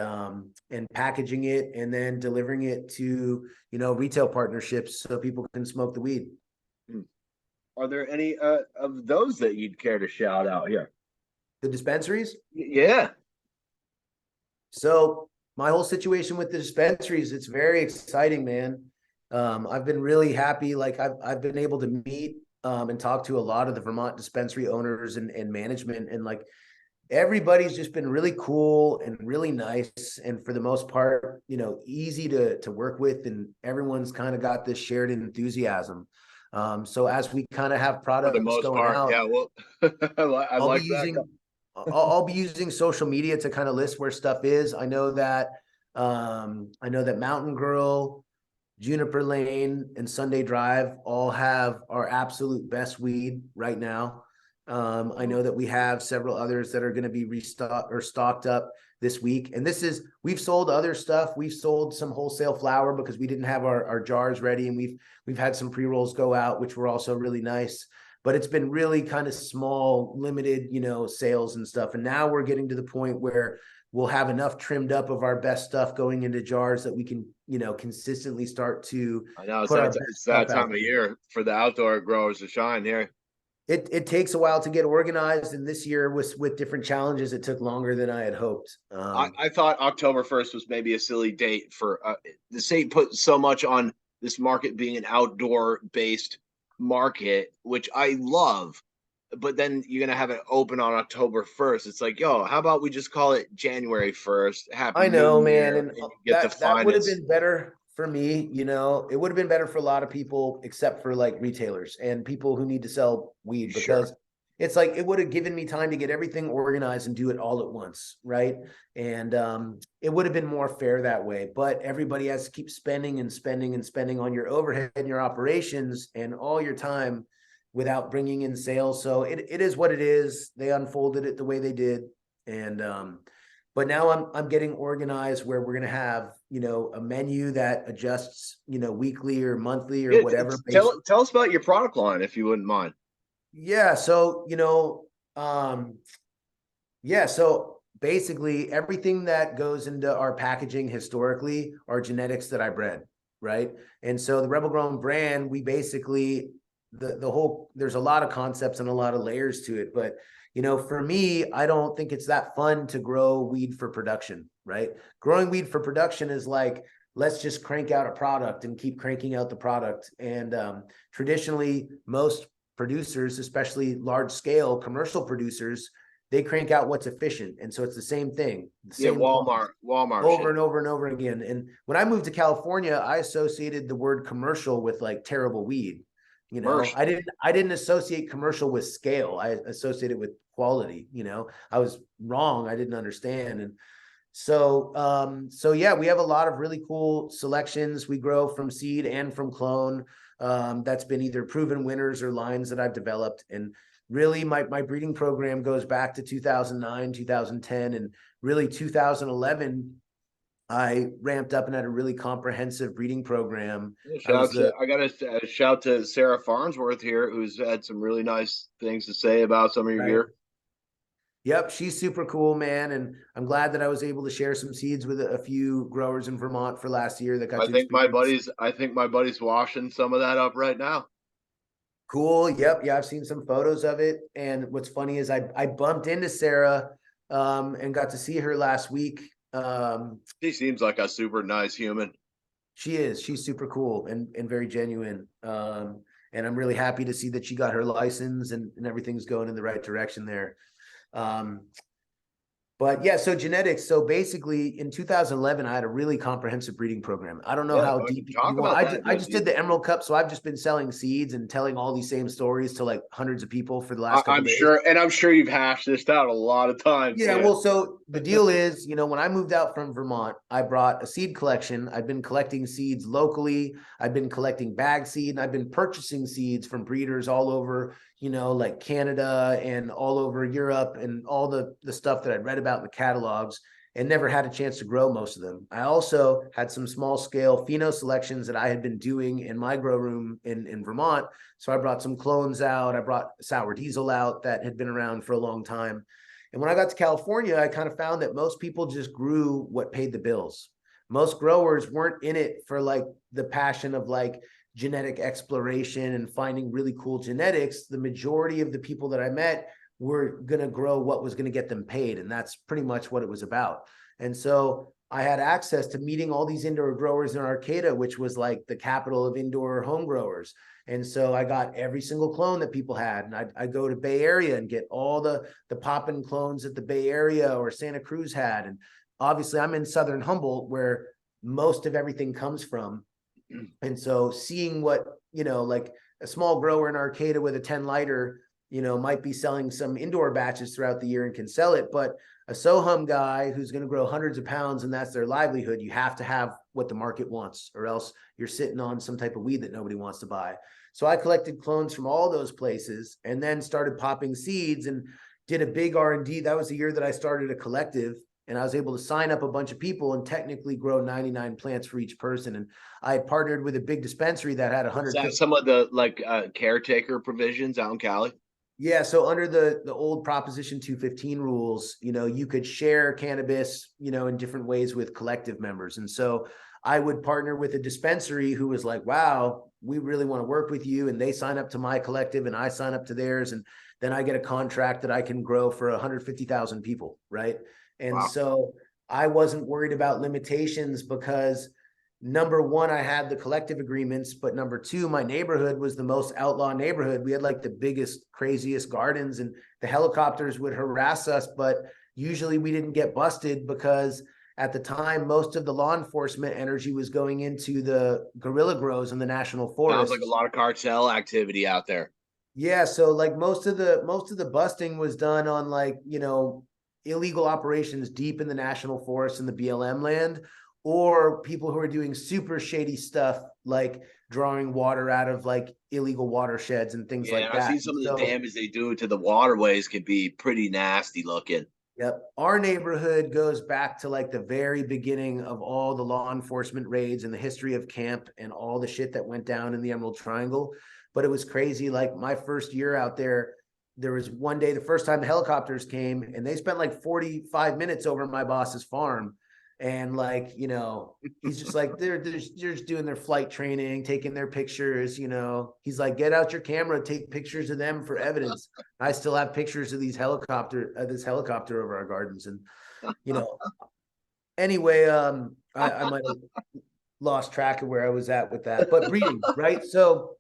packaging it and then delivering it to, retail partnerships so people can smoke the weed. Are there any of those that you'd care to shout out here? The dispensaries. Yeah. So my whole situation with the dispensaries, it's very exciting, man. I've been really happy. Like I've been able to meet and talk to a lot of the Vermont dispensary owners and management, and like everybody's just been really cool and really nice, and for the most part, easy to work with, and everyone's kind of got this shared enthusiasm. So as we kind of have For the products most going part, out, yeah. Well, I I'll be like that. using I'll be using social media to kind of list where stuff is. I know that Mountain Girl, Juniper Lane, and Sunday Drive all have our absolute best weed right now. I know that we have several others that are going to be restocked or stocked up this week. And we've sold other stuff. We've sold some wholesale flour because we didn't have our jars ready. And we've had some pre-rolls go out, which were also really nice. But it's been really kind of small, limited, sales and stuff. And now we're getting to the point where we'll have enough trimmed up of our best stuff going into jars that we can, consistently start to I know put our best it's that stuff time out of there. year for the outdoor growers to shine here. It takes a while to get organized, and this year with different challenges, it took longer than I had hoped. I thought October 1st was maybe a silly date for the state put so much on this market being an outdoor based market, which I love. But then you're gonna have it open on October 1st. It's like, yo, how about we just call it January 1st? Happy I New know, man, Year, and and you get the that would have finest. been better for me. It would have been better for a lot of people, except for like retailers and people who need to sell weed, Sure. because it's like it would have given me time to get everything organized and do it all at once, right? And it would have been more fair that way. But everybody has to keep spending and spending and spending on your overhead and your operations and all your time without bringing in sales. So it is what it is. They unfolded it the way they did, and but now I'm getting organized where we're going to have, a menu that adjusts, weekly or monthly or Yeah, whatever based. tell us about your product line if you wouldn't mind. Yeah. So, yeah. So basically everything that goes into our packaging historically are genetics that I bred. Right. And so the Rebel Grown brand, we basically, the whole, there's a lot of concepts and a lot of layers to it, but for me, I don't think it's that fun to grow weed for production, right? Growing weed for production is like, let's just crank out a product and keep cranking out the product. And traditionally, most producers, especially large scale commercial producers, they crank out what's efficient. And so it's the same thing, the Yeah, same quality Walmart over shit. and over and over again. And when I moved to California, I associated the word commercial with like terrible weed. Commercial. I didn't associate commercial with scale. I associated with quality. I was wrong. I didn't understand. And so yeah, we have a lot of really cool selections. We grow from seed and from clone. That's been either proven winners or lines that I've developed. And really my breeding program goes back to 2009, 2010, and really 2011. I ramped up and had a really comprehensive breeding program. Yeah, I was I got to shout to Sarah Farnsworth here, who's had some really nice things to say about some of your right. gear. Yep, she's super cool, man, and I'm glad that I was able to share some seeds with a few growers in Vermont for last year that got to experience. I think my buddy's washing some of that up right now. Cool. Yep. Yeah, I've seen some photos of it. And what's funny is I bumped into Sarah and got to see her last week. She seems like a super nice human. She's super cool and very genuine. And I'm really happy to see that she got her license and everything's going in the right direction there. Um, But yeah, so genetics. So basically, in 2011, I had a really comprehensive breeding program. I don't know Yeah, how deep you talk want. about that. I just did the Emerald Cup, so I've just been selling seeds and telling all these same stories to like hundreds of people for the last couple I'm of days. sure, and I'm sure you've hashed this out a lot of times. Yeah, Yeah. well, so the deal is, when I moved out from Vermont, I brought a seed collection. I've been collecting seeds locally. I've been collecting bag seed, and I've been purchasing seeds from breeders all over, like Canada and all over Europe and all the stuff that I'd read about in the catalogs, and never had a chance to grow most of them. I also had some small scale pheno selections that I had been doing in my grow room in Vermont. So I brought some clones out. I brought sour diesel out that had been around for a long time. And when I got to California, I kind of found that most people just grew what paid the bills. Most growers weren't in it for like the passion of like genetic exploration and finding really cool genetics. The majority of the people that I met were going to grow what was going to get them paid. And that's pretty much what it was about. And so I had access to meeting all these indoor growers in Arcata, which was like the capital of indoor home growers. And so I got every single clone that people had. And I'd go to Bay Area and get all the poppin' clones that the Bay Area or Santa Cruz had. And obviously I'm in Southern Humboldt where most of everything comes from. And so seeing what, like a small grower in Arcata with a 10 lighter, might be selling some indoor batches throughout the year and can sell it. But a Sohum guy who's going to grow hundreds of pounds and that's their livelihood, you have to have what the market wants, or else you're sitting on some type of weed that nobody wants to buy. So I collected clones from all those places and then started popping seeds and did a big R&D. That was the year that I started a collective, and I was able to sign up a bunch of people and technically grow 99 plants for each person. And I had partnered with a big dispensary that had Is 150. that some of the like caretaker provisions out in Cali? Yeah, so under the old Proposition 215 rules, you could share cannabis, in different ways with collective members. And so I would partner with a dispensary who was like, wow, we really want to work with you. And they sign up to my collective and I sign up to theirs. And then I get a contract that I can grow for 150,000 people, right? And Wow. so I wasn't worried about limitations because number one, I had the collective agreements, but number two, my neighborhood was the most outlaw neighborhood. We had like the biggest, craziest gardens, and the helicopters would harass us, but usually we didn't get busted because at the time, most of the law enforcement energy was going into the guerrilla grows in the national Sounds like a forests. lot of cartel activity out there. Yeah, so like most of the busting was done on like, illegal operations deep in the national forest and the BLM land, or people who are doing super shady stuff like drawing water out of like illegal watersheds and things Yeah, like I've that. seen And some of the so, damage they do to the waterways can be pretty nasty looking. yep, our neighborhood goes back to like the very beginning of all the law enforcement raids and the history of camp and all the shit that went down in the Emerald Triangle. But it was crazy. Like my first year out there was one day, the first time the helicopters came, and they spent like 45 minutes over my boss's farm. And like, he's just like, they're just doing their flight training, taking their pictures. He's like, get out your camera, take pictures of them for evidence. I still have pictures of this helicopter over our gardens. And, you know, anyway, I might have lost track of where I was at with that, but breeding, right? So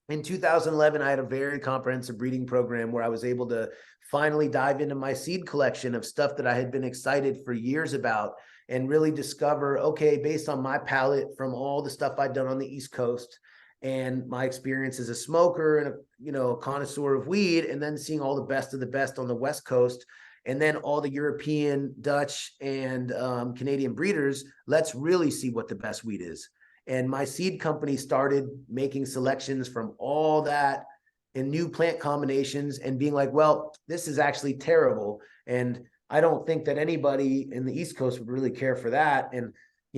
in 2011, I had a very comprehensive breeding program where I was able to finally dive into my seed collection of stuff that I had been excited for years about, and really discover, okay, based on my palate from all the stuff I'd done on the East Coast and my experience as a smoker and a connoisseur of weed, and then seeing all the best of the best on the West Coast, and then all the European, Dutch, and Canadian breeders, let's really see what the best weed is. And my seed company started making selections from all that and new plant combinations and being like, well, this is actually terrible. And I don't think that anybody in the East Coast would really care for that. And,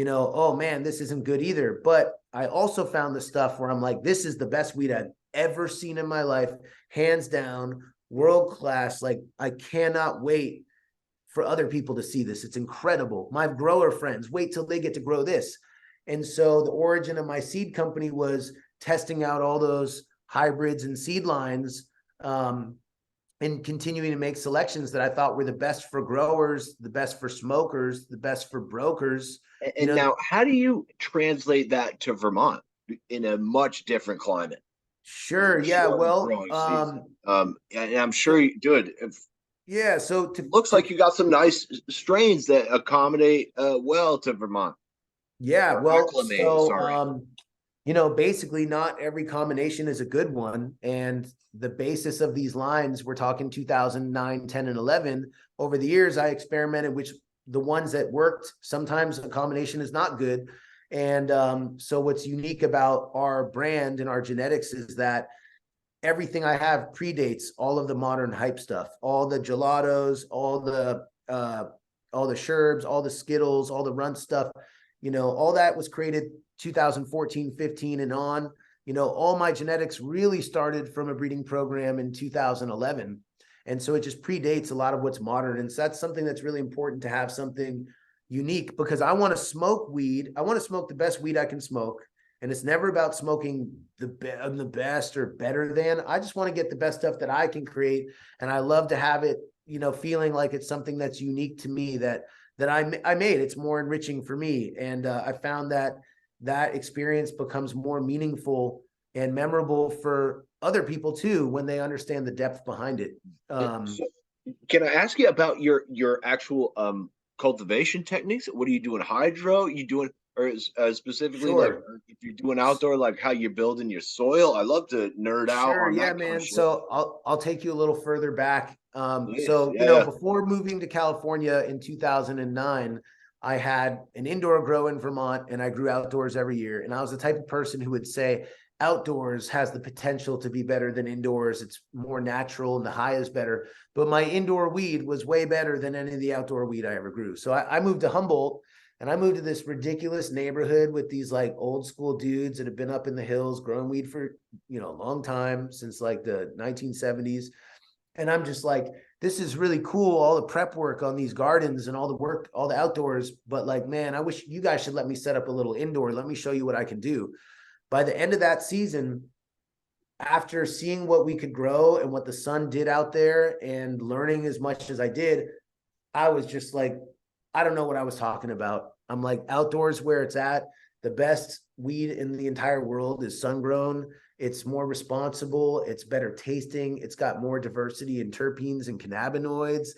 oh man, this isn't good either. But I also found the stuff where I'm like, this is the best weed I've ever seen in my life, hands down, world class. Like, I cannot wait for other people to see this. It's incredible. My grower friends, wait till they get to grow this. And so the origin of my seed company was testing out all those hybrids and seed lines, and continuing to make selections that I thought were the best for growers, the best for smokers, the best for brokers. And now, how do you translate that to Vermont in a much different climate? Sure. Yeah. Shortened Well, growing season. And I'm sure so, you do it. yeah. So Looks like you got some nice strains that accommodate well to Vermont yeah. or Well, acclimate. Sorry. basically not every combination is a good one. And the basis of these lines, we're talking 2009, 10, and 11. Over the years, I experimented with the ones that worked. Sometimes a combination is not good. And so what's unique about our brand and our genetics is that everything I have predates all of the modern hype stuff, all the gelatos, all the sherbs, all the Skittles, all the run stuff. All that was created 2014, 15 and on. All my genetics really started from a breeding program in 2011. And so it just predates a lot of what's modern. And so that's something that's really important, to have something unique, because I want to smoke weed. I want to smoke the best weed I can smoke. And it's never about smoking the best or better than. I just want to get the best stuff that I can create. And I love to have it, feeling like it's something that's unique to me, that I made. It's more enriching for me. And I found that experience becomes more meaningful and memorable for other people too, when they understand the depth behind it. So, can I ask you about your actual cultivation techniques? What are you doing? Hydro? You doing, or specifically, like Sure. if you're doing outdoor, like how you're building your soil? I love to nerd out Sure, on yeah, that kind of man. shit. So I'll take you a little further back. Please, So yeah. before moving to California in 2009, I had an indoor grow in Vermont, and I grew outdoors every year. And I was the type of person who would say outdoors has the potential to be better than indoors. It's more natural and the high is better. But my indoor weed was way better than any of the outdoor weed I ever grew. So I moved to Humboldt. And I moved to this ridiculous neighborhood with these like old school dudes that have been up in the hills growing weed for a long time, since like the 1970s. And I'm just like, this is really cool, all the prep work on these gardens and all the work, all the outdoors. But like, man, I wish you guys should let me set up a little indoor. Let me show you what I can do. By the end of that season, after seeing what we could grow and what the sun did out there and learning as much as I did, I was just like, I don't know what I was talking about. I'm like, outdoors where it's at. The best weed in the entire world is sun grown. It's more responsible. It's better tasting. It's got more diversity in terpenes and cannabinoids.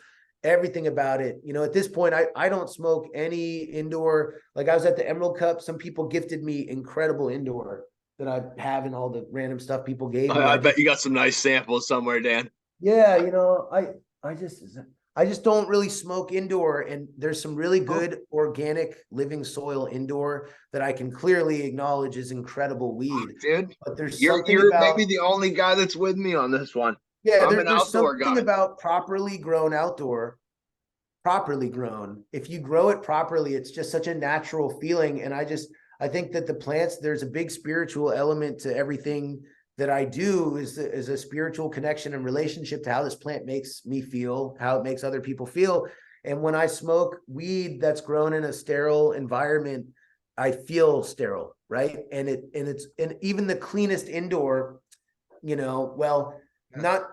Everything about it. At this point, I don't smoke any indoor. Like, I was at the Emerald Cup. Some people gifted me incredible indoor that I have, in all the random stuff people gave me. I bet you got some nice samples somewhere, Dan. Yeah, I just don't really smoke indoor, and there's some really Oh, good organic living soil indoor that I can clearly acknowledge is incredible weed. dude, But there's you're something you're maybe about, the only guy that's with me on this one. yeah, I'm an there's outdoor something guy. about properly grown outdoor, properly grown. If you grow it properly, it's just such a natural feeling. And I think that the plants, there's a big spiritual element to everything that I do, is a spiritual connection and relationship to how this plant makes me feel, how it makes other people feel. And when I smoke weed that's grown in a sterile environment, I feel sterile, right? And even the cleanest indoor, well, Yeah. not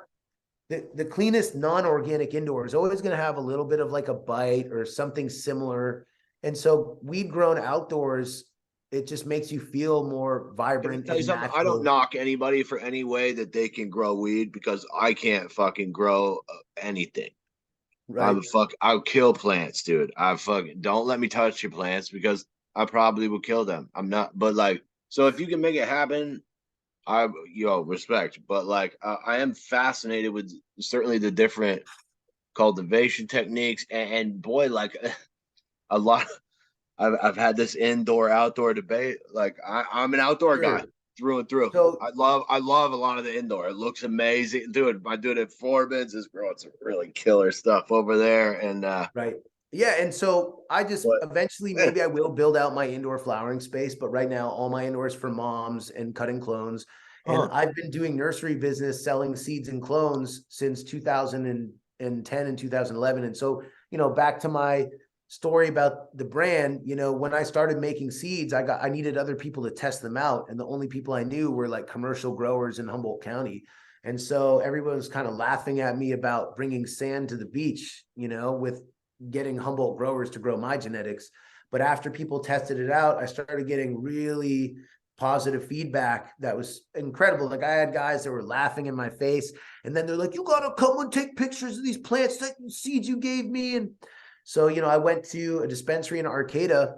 the cleanest non-organic indoor is always going to have a little bit of like a bite or something similar. And so weed grown outdoors, it just makes you feel more Can I vibrant tell you and something? I don't natural. knock anybody for any way that they can grow weed because I can't fucking grow anything. Right. I'll kill plants, dude. I fucking don't let me touch your plants because I probably will kill them. I'm not, but like, so if you can make it happen, respect. But like, I am fascinated with certainly the different cultivation techniques, and boy, like a lot. I've had this indoor outdoor debate. Like I'm an outdoor guy Sure. through and through. So I love a lot of the indoor. It looks amazing, dude. I do it at Foreman's. Is growing some really killer stuff over there, and right. Yeah. And so I just but eventually, eh, maybe I will build out my indoor flowering space, but right now all my indoors for moms and cutting clones. And huh. I've been doing nursery business selling seeds and clones since 2010 and 2011. And so, back to my story about the brand, when I started making seeds, I needed other people to test them out. And the only people I knew were like commercial growers in Humboldt County. And so everyone was kind of laughing at me about bringing sand to the beach, with getting Humboldt growers to grow my genetics. But after people tested it out, I started getting really positive feedback that was incredible. Like, I had guys that were laughing in my face, and then they're like, "You gotta come and take pictures of these plants, that seeds you gave me." And so, I went to a dispensary in Arcata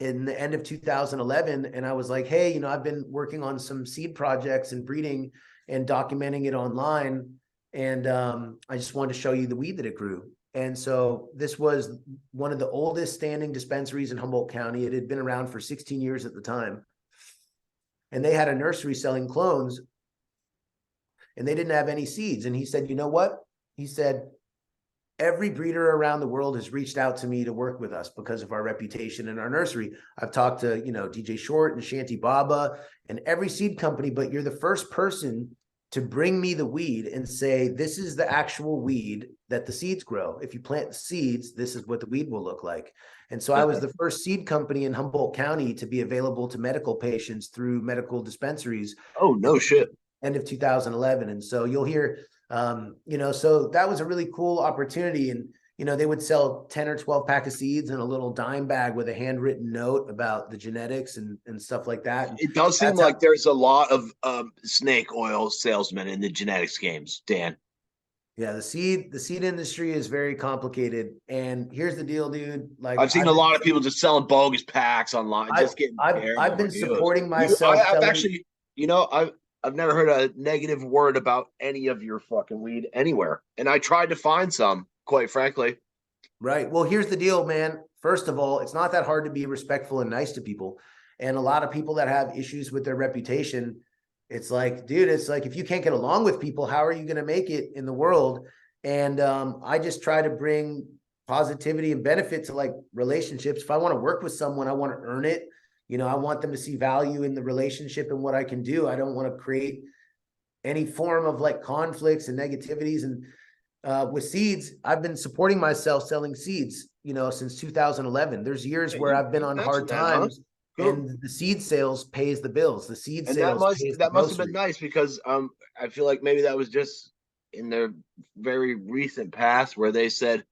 in the end of 2011, and I was like, "Hey, I've been working on some seed projects and breeding and documenting it online, and I just wanted to show you the weed that it grew." And so this was one of the oldest standing dispensaries in Humboldt County. It had been around for 16 years at the time, and they had a nursery selling clones. and they didn't have any seeds. And he said, you know what? He said, every breeder around the world has reached out to me to work with us because of our reputation in our nursery. I've talked to, DJ Short and Shanty Baba and every seed company, but you're the first person to bring me the weed and say, this is the actual weed that the seeds grow. If you plant the seeds, this is what the weed will look like. And so I was the first seed company in Humboldt County to be available to medical patients through medical dispensaries. Oh, no shit. End of 2011. And so you'll hear, so that was a really cool opportunity. And, they would sell 10 or 12 pack of seeds in a little dime bag with a handwritten note about the genetics and stuff like that. And it does seem like there's a lot of snake oil salesmen in the genetics games, Dan. Yeah, the seed industry is very complicated. And here's the deal, dude. Like I've seen a lot of people just selling bogus packs online, just getting I've been views. supporting myself. I've actually, I've never heard a negative word about any of your fucking weed anywhere. And I tried to find some, quite frankly. Right. Well, here's the deal, man. First of all, it's not that hard to be respectful and nice to people. And a lot of people that have issues with their reputation, it's like, dude, it's like, if you can't get along with people, how are you going to make it in the world? And I just try to bring positivity and benefit to like relationships. If I want to work with someone, I want to earn it. I want them to see value in the relationship and what I can do. I don't want to create any form of like conflicts and negativities. And with seeds, I've been supporting myself selling seeds, since 2011. There's years where I've been on hard times. Cool. And the seed sales pays the bills. The seed sales that must have been nice because I feel like maybe that was just in the very recent past where they said,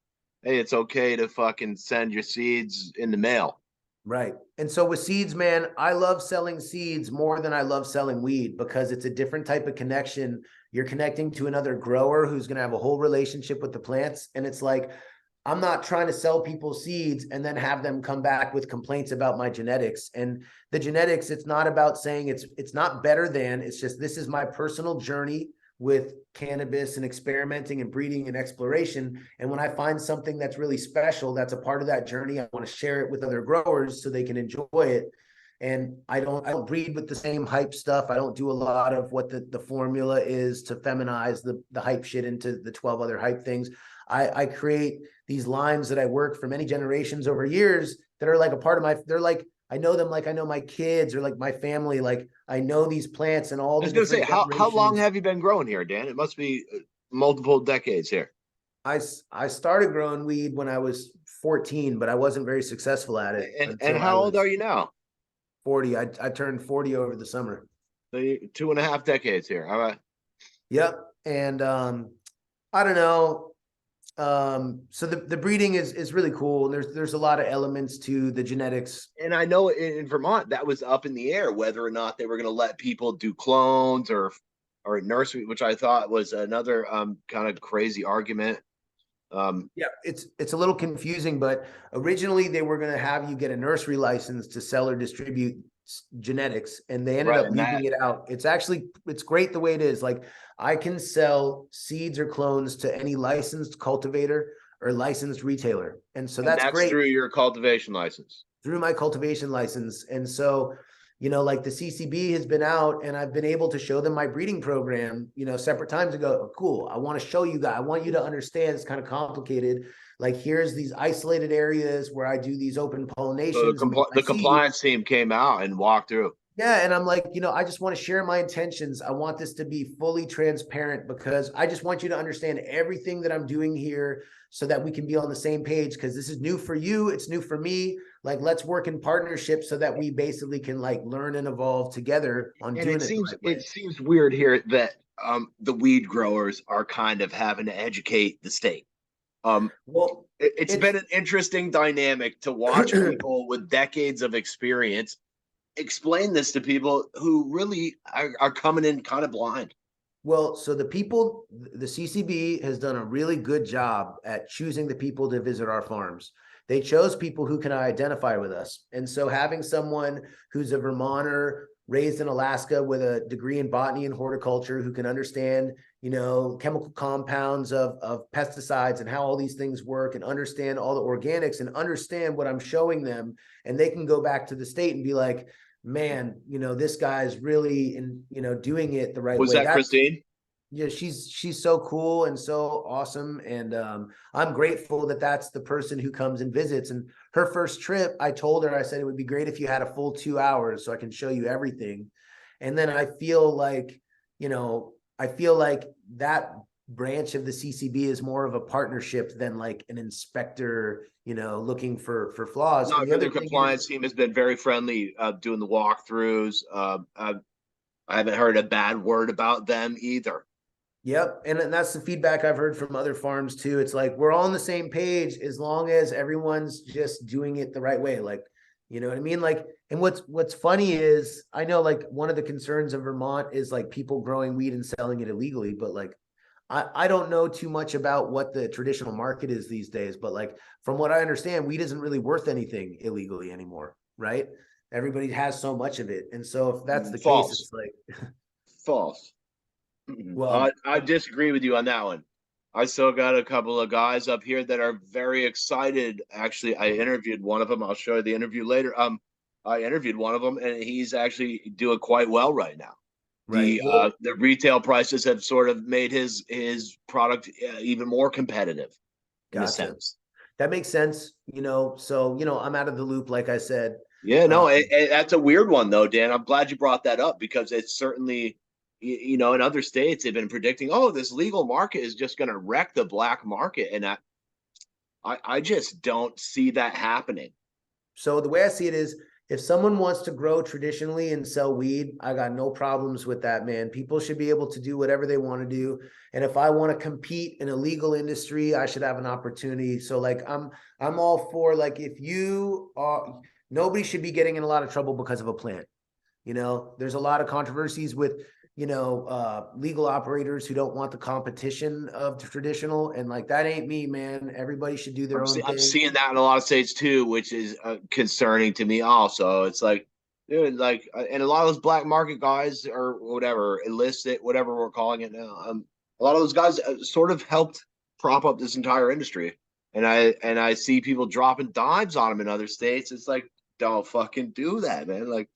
hey, it's okay to fucking send your seeds in the mail. Right. And so with seeds, man, I love selling seeds more than I love selling weed because it's a different type of connection. You're connecting to another grower who's going to have a whole relationship with the plants. And it's like, I'm not trying to sell people seeds and then have them come back with complaints about my genetics. And the genetics, it's not about saying it's not better than, it's just, this is my personal journey with cannabis and experimenting and breeding and exploration. And when I find something that's really special, that's a part of that journey, I want to share it with other growers so they can enjoy it. And I don't breed with the same hype stuff. I don't do a lot of what the formula is to feminize the hype shit into the 12 other hype things. I create these lines that I work for many generations over years that are like a part of they're like, I know them like I know my kids or like my family. Like I know these plants and all. I was going to say, how long have you been growing here, Dan? It must be multiple decades here. I started growing weed when I was 14, but I wasn't very successful at it. And how old are you now? 40. I turned 40 over the summer. So 2.5 decades here. All right. Yep. And I don't know. So the breeding is really cool. And there's a lot of elements to the genetics. And I know in Vermont that was up in the air whether or not they were going to let people do clones or nursery, which I thought was another kind of crazy argument. Yeah, it's a little confusing, but originally they were going to have you get a nursery license to sell or distribute genetics, and they ended up leaving it out. It's great the way it is. Like I can sell seeds or clones to any licensed cultivator or licensed retailer. And so that's great. Through your cultivation license. Through my cultivation license. And so, like the CCB has been out and I've been able to show them my breeding program, separate times and go, oh, cool. I want to show you guys. I want you to understand it's kind of complicated. Like here's these isolated areas where I do these open pollinations. So the compliance team came out and walked through. Yeah. And I'm like, I just want to share my intentions. I want this to be fully transparent because I just want you to understand everything that I'm doing here so that we can be on the same page. Cause this is new for you. It's new for me. Like, let's work in partnership so that we basically can like learn and evolve together on doing it. It seems weird here that the weed growers are kind of having to educate the state. Well, it's been an interesting dynamic to watch people with decades of experience explain this to people who really are coming in kind of blind. Well, so the CCB has done a really good job at choosing the people to visit our farms. They chose people who can identify with us. And so having someone who's a Vermonter raised in Alaska with a degree in botany and horticulture who can understand, chemical compounds of pesticides and how all these things work and understand all the organics and understand what I'm showing them. And they can go back to the state and be like, man, this guy's really doing it the right way. Was that Christine? Yeah, she's so cool and so awesome, and I'm grateful that that's the person who comes and visits. And her first trip, I told her, I said it would be great if you had a full 2 hours so I can show you everything. And then I feel like, I feel like that branch of the CCB is more of a partnership than like an inspector, looking for flaws. No, And I've the heard other their thing is, compliance team has been very friendly doing the walkthroughs. I haven't heard a bad word about them either. yep. And that's the feedback I've heard from other farms too. It's like we're all on the same page as long as everyone's just doing it the right way. Like, you know what I mean? Like, and what's funny is I know like one of the concerns of Vermont is like people growing weed and selling it illegally, but like I don't know too much about what the traditional market is these days, but like from what I understand, weed isn't really worth anything illegally anymore, right? Everybody has so much of it. And so if that's the case, False. it's like, False. well, I disagree with you on that one. I still got a couple of guys up here that are very excited. Actually, I interviewed one of them. I'll show you the interview later. I interviewed one of them, and he's actually doing quite well right now. right. Well, The retail prices have sort of made his product even more competitive in a gotcha. sense. That makes sense. So, I'm out of the loop, like I said. Yeah, Um, no, that's a weird one though, Dan. I'm glad you brought that up because it's certainly, in other states they've been predicting, oh, this legal market is just going to wreck the black market, and I just don't see that happening. so the way I see it is if someone wants to grow traditionally and sell weed, I got no problems with that, man. People should be able to do whatever they want to do. And if I want to compete in a legal industry, I should have an opportunity. So like I'm all for like if you are nobody should be getting in a lot of trouble because of a plant. There's a lot of controversies with, legal operators who don't want the competition of the traditional. And like, that ain't me, man. Everybody should do their own I'm thing. seeing that in a lot of states too, which is concerning to me. Also, it's like, dude, like, and a lot of those black market guys or whatever, illicit, whatever we're calling it now. A lot of those guys sort of helped prop up this entire industry, and I see people dropping dimes on them in other states. It's like, don't fucking do that, man. Like,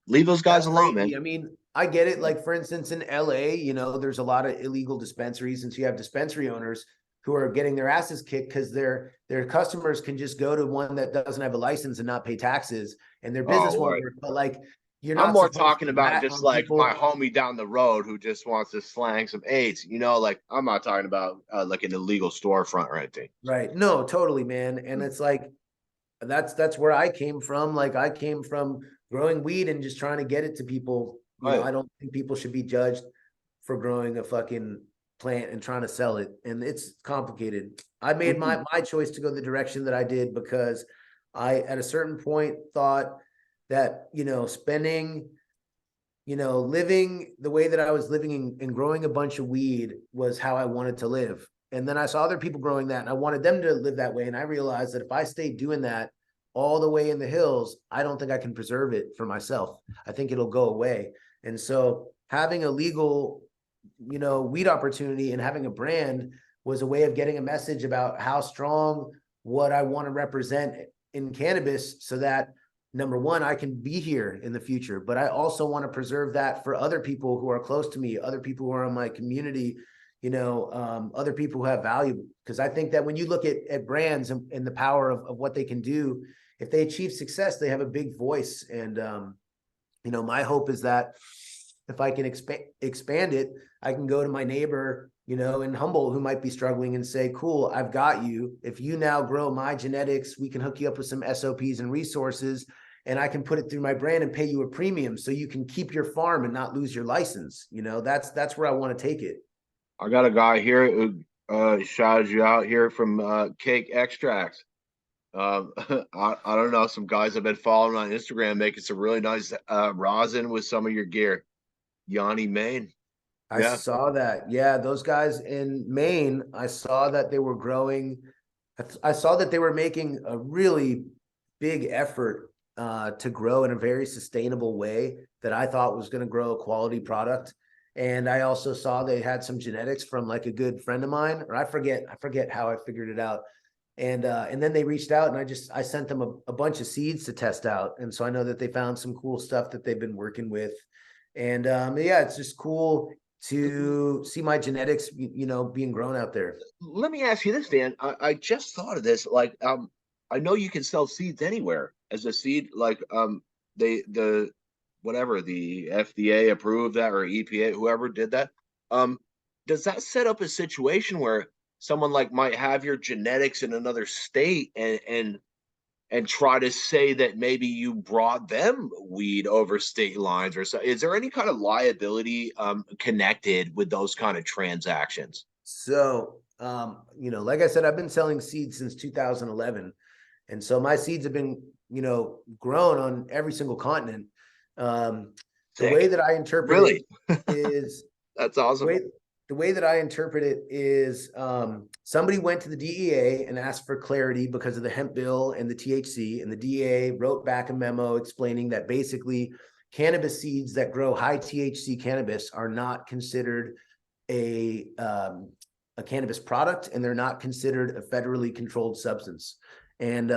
leave those guys That's alone, man. crazy. I mean, I get it. Like, for instance, in LA, there's a lot of illegal dispensaries. And so you have dispensary owners who are getting their asses kicked because their customers can just go to one that doesn't have a license and not pay taxes, and their business Oh, won't right. work. But like, you're I'm not more supposed talking to about rat just on like my people. homie down the road who just wants to slang some AIDS. Like, I'm not talking about like an illegal storefront or anything. Right. No, totally, man. And it's like, that's where I came from. Like I came from growing weed and just trying to get it to people. Right. I don't think people should be judged for growing a fucking plant and trying to sell it. And it's complicated. I made Mhm. my choice to go the direction that I did because I at a certain point thought that, spending, living the way that I was living and growing a bunch of weed was how I wanted to live. And then I saw other people growing that and I wanted them to live that way. And I realized that if I stayed doing that all the way in the hills, I don't think I can preserve it for myself. I think it'll go away. And so having a legal, weed opportunity and having a brand was a way of getting a message about how strong what I want to represent in cannabis so that number one, I can be here in the future, but I also want to preserve that for other people who are close to me, other people who are in my community, other people who have value. Because I think that when you look at brands and the power of what they can do, if they achieve success, they have a big voice. And, my hope is that if I can expand it, I can go to my neighbor, in Humboldt who might be struggling and say, cool, I've got you. If you now grow my genetics, we can hook you up with some SOPs and resources, and I can put it through my brand and pay you a premium so you can keep your farm and not lose your license. That's where I want to take it. I got a guy here who shouted you out here from Cake Extracts. I don't know. Some guys I've been following on Instagram making some really nice rosin with some of your gear. Yanni Maine. I Yeah. saw that. Yeah, those guys in Maine, I saw that they were growing. I saw that they were making a really big effort to grow in a very sustainable way that I thought was going to grow a quality product. And I also saw they had some genetics from like a good friend of mine, or I forget how I figured it out. And then they reached out and I sent them a bunch of seeds to test out. And so I know that they found some cool stuff that they've been working with. And yeah, it's just cool to see my genetics, being grown out there. Let me ask you this, Dan. I just thought of this. Like, I know you can sell seeds anywhere as a seed. Like, the whatever the FDA approved that or EPA, whoever did that. Um, does that set up a situation where someone like might have your genetics in another state and try to say that maybe you brought them weed over state lines or so? Is there any kind of liability connected with those kind of transactions? So, like I said, I've been selling seeds since 2011. And so my seeds have been, grown on every single continent. The way Sick. that I interpret it Really? is That's the awesome. way the way that I interpret it is somebody went to the DEA and asked for clarity because of the hemp bill and the THC, and the DEA wrote back a memo explaining that basically cannabis seeds that grow high THC cannabis are not considered a cannabis product, and they're not considered a federally controlled substance. And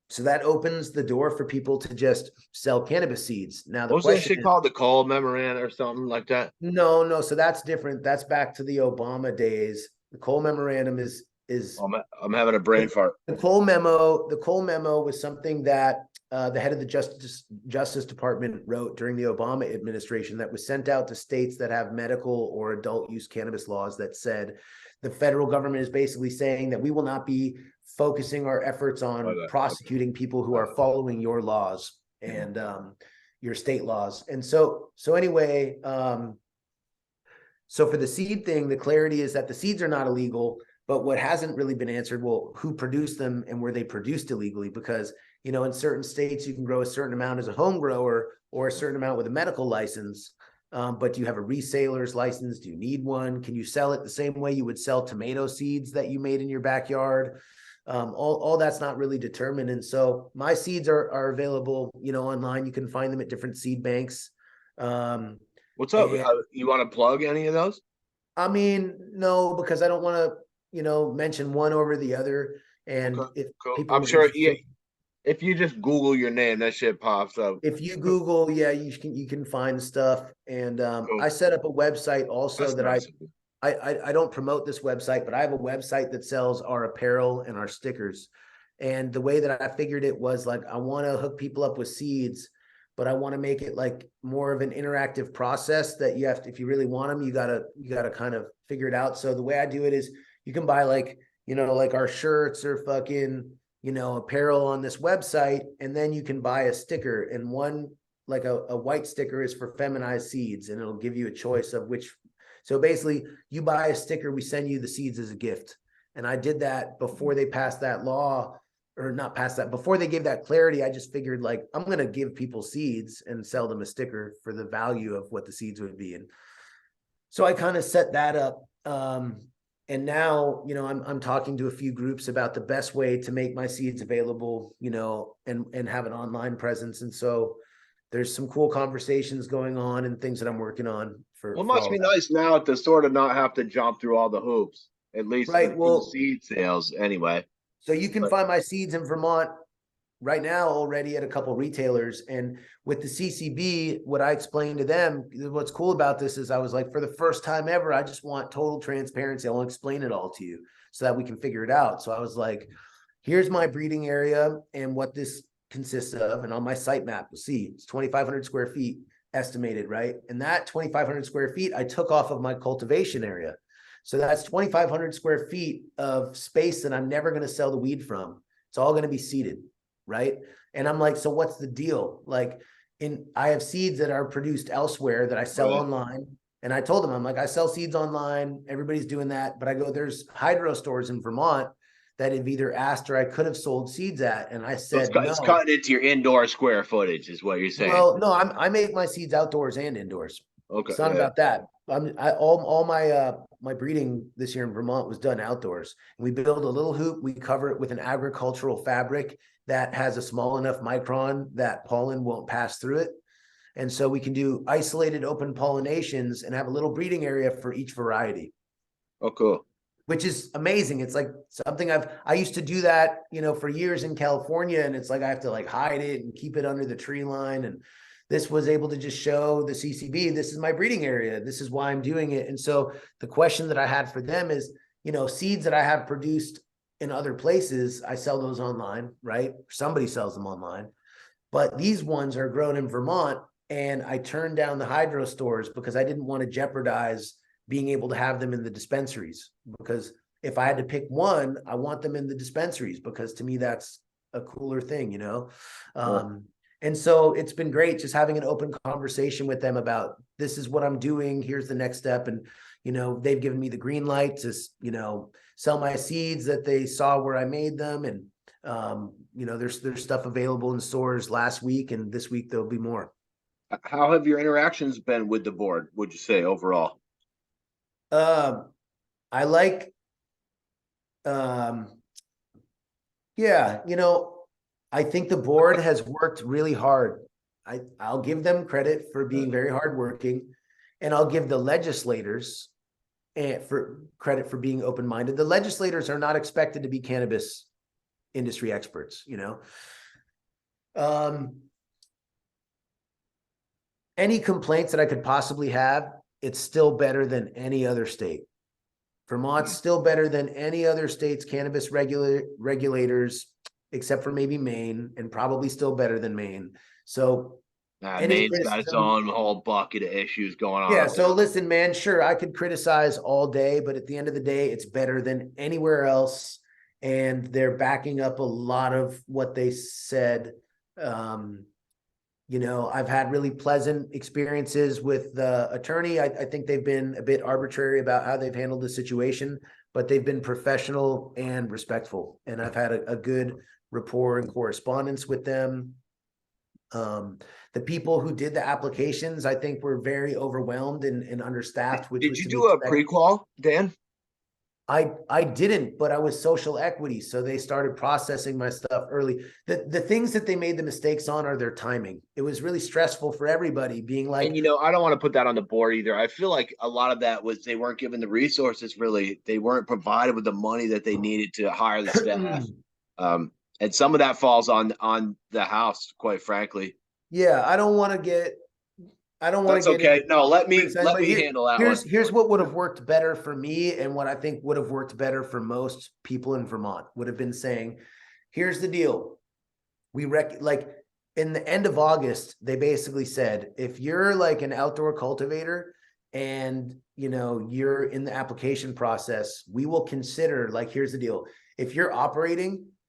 so that opens the door for people to just sell cannabis seeds. Now the What was that question shit is, called? The Cole memorandum or something like that? no, so that's different. That's back to the Obama days. The Cole memorandum is I'm having a brain fart. the Cole memo. The Cole memo was something that the head of the Justice Department wrote during the Obama administration that was sent out to states that have medical or adult use cannabis laws that said the federal government is basically saying that we will not be focusing our efforts on Okay, okay. prosecuting people who are following your laws and your state laws. And so anyway, so for the seed thing, the clarity is that the seeds are not illegal, but what hasn't really been answered, well, who produced them and were they produced illegally? Because, in certain states, you can grow a certain amount as a home grower or a certain amount with a medical license. But do you have a reseller's license? Do you need one? Can you sell it the same way you would sell tomato seeds that you made in your backyard? All that's not really determined. And so my seeds are available, online. You can find them at different seed banks. Um, What's up? and You want to plug any of those? I mean, no, because I don't want to, mention one over the other. And Okay, if cool. people I'm are sure. Yeah, interested, if you just Google your name, that shit pops up. if you Google, yeah, you can find stuff. And Cool. I set up a website also That's that nice. I don't promote this website, but I have a website that sells our apparel and our stickers. And the way that I figured it was like I want to hook people up with seeds, but I want to make it like more of an interactive process that you have to, if you really want them, you gotta kind of figure it out. So the way I do it is you can buy like, like our shirts or fucking, apparel on this website, and then you can buy a sticker, and one like a white sticker is for feminized seeds, and it'll give you a choice of which. So basically, you buy a sticker, we send you the seeds as a gift. And I did that before they passed that law, or not passed that, before they gave that clarity. I just figured like, I'm going to give people seeds and sell them a sticker for the value of what the seeds would be. And so I kind of set that up. And now, I'm talking to a few groups about the best way to make my seeds available, and have an online presence. And so there's some cool conversations going on and things that I'm working on Well, it for must all be that. nice now to sort of not have to jump through all the hoops, at least Right. for the Well, seed sales, anyway. so you can But find my seeds in Vermont right now already at a couple of retailers. And with the CCB, what I explained to them, what's cool about this is I was like, for the first time ever, I just want total transparency. I want to explain it all to you so that we can figure it out. So I was like, here's my breeding area and what this consists of. And on my site map, you'll see it's 2,500 square feet estimated, right? And that 2,500 square feet, I took off of my cultivation area. So that's 2,500 square feet of space that I'm never going to sell the weed from. It's all going to be seeded, right? And I'm like, so what's the deal? Like, I have seeds that are produced elsewhere that I sell right. online. And I told them, I'm like, I sell seeds online. Everybody's doing that. But I go, there's hydro stores in Vermont that have either asked or I could have sold seeds at. And I So said, it's no. cutting into your indoor square footage, is what you're saying. Well, no, I make my seeds outdoors and indoors. Okay. It's not Yeah. about that. All my breeding this year in Vermont was done outdoors. And we build a little hoop. We cover it with an agricultural fabric that has a small enough micron that pollen won't pass through it. And so we can do isolated open pollinations and have a little breeding area for each variety, Oh, cool. which is amazing. It's like something I used to do that, for years in California. And it's like I have to like hide it and keep it under the tree line. And this was able to just show the CCB, this is my breeding area, this is why I'm doing it. And so the question that I had for them is, seeds that I have produced in other places, I sell those online, right? Somebody sells them online. But these ones are grown in Vermont, and I turned down the hydro stores because I didn't want to jeopardize being able to have them in the dispensaries. Because if I had to pick one, I want them in the dispensaries because to me that's a cooler thing. And so it's been great just having an open conversation with them about this is what I'm doing. Here's the next step. And, they've given me the green light to, sell my seeds that they saw where I made them. And, there's stuff available in stores last week, and this week there'll be more. How have your interactions been with the board, would you say, overall? I like, yeah, I think the board has worked really hard. I'll give them credit for being very hardworking, and I'll give the legislators for credit for being open-minded. The legislators are not expected to be cannabis industry experts, any complaints that I could possibly have, it's still better than any other state. Vermont's still better than any other state's cannabis regulators, except for maybe Maine, and probably still better than Maine. So Maine's got its own whole bucket of issues going on. Yeah. So listen, man, sure, I could criticize all day, but at the end of the day, it's better than anywhere else. And they're backing up a lot of what they said. I've had really pleasant experiences with the attorney. I think they've been a bit arbitrary about how they've handled the situation, but they've been professional and respectful. And I've had a good rapport and correspondence with them. The people who did the applications, I think, were very overwhelmed and understaffed. Which did you do a pre-qual, Dan? I didn't, but I was social equity, so they started processing my stuff early. The things that they made the mistakes on are their timing. It was really stressful for everybody, being like, and I don't want to put that on the board either. I feel like a lot of that was they weren't given the resources. Really, they weren't provided with the money that they needed to hire the staff. And some of that falls on the house, quite frankly. Yeah, I don't want to get. That's okay. No, let me handle that one. Here's what would have worked better for me, and what I think would have worked better for most people in Vermont would have been saying, here's the deal. Like in the end of August, they basically said, if you're like an outdoor cultivator and you're in the application process, we will consider, like, here's the deal. If you're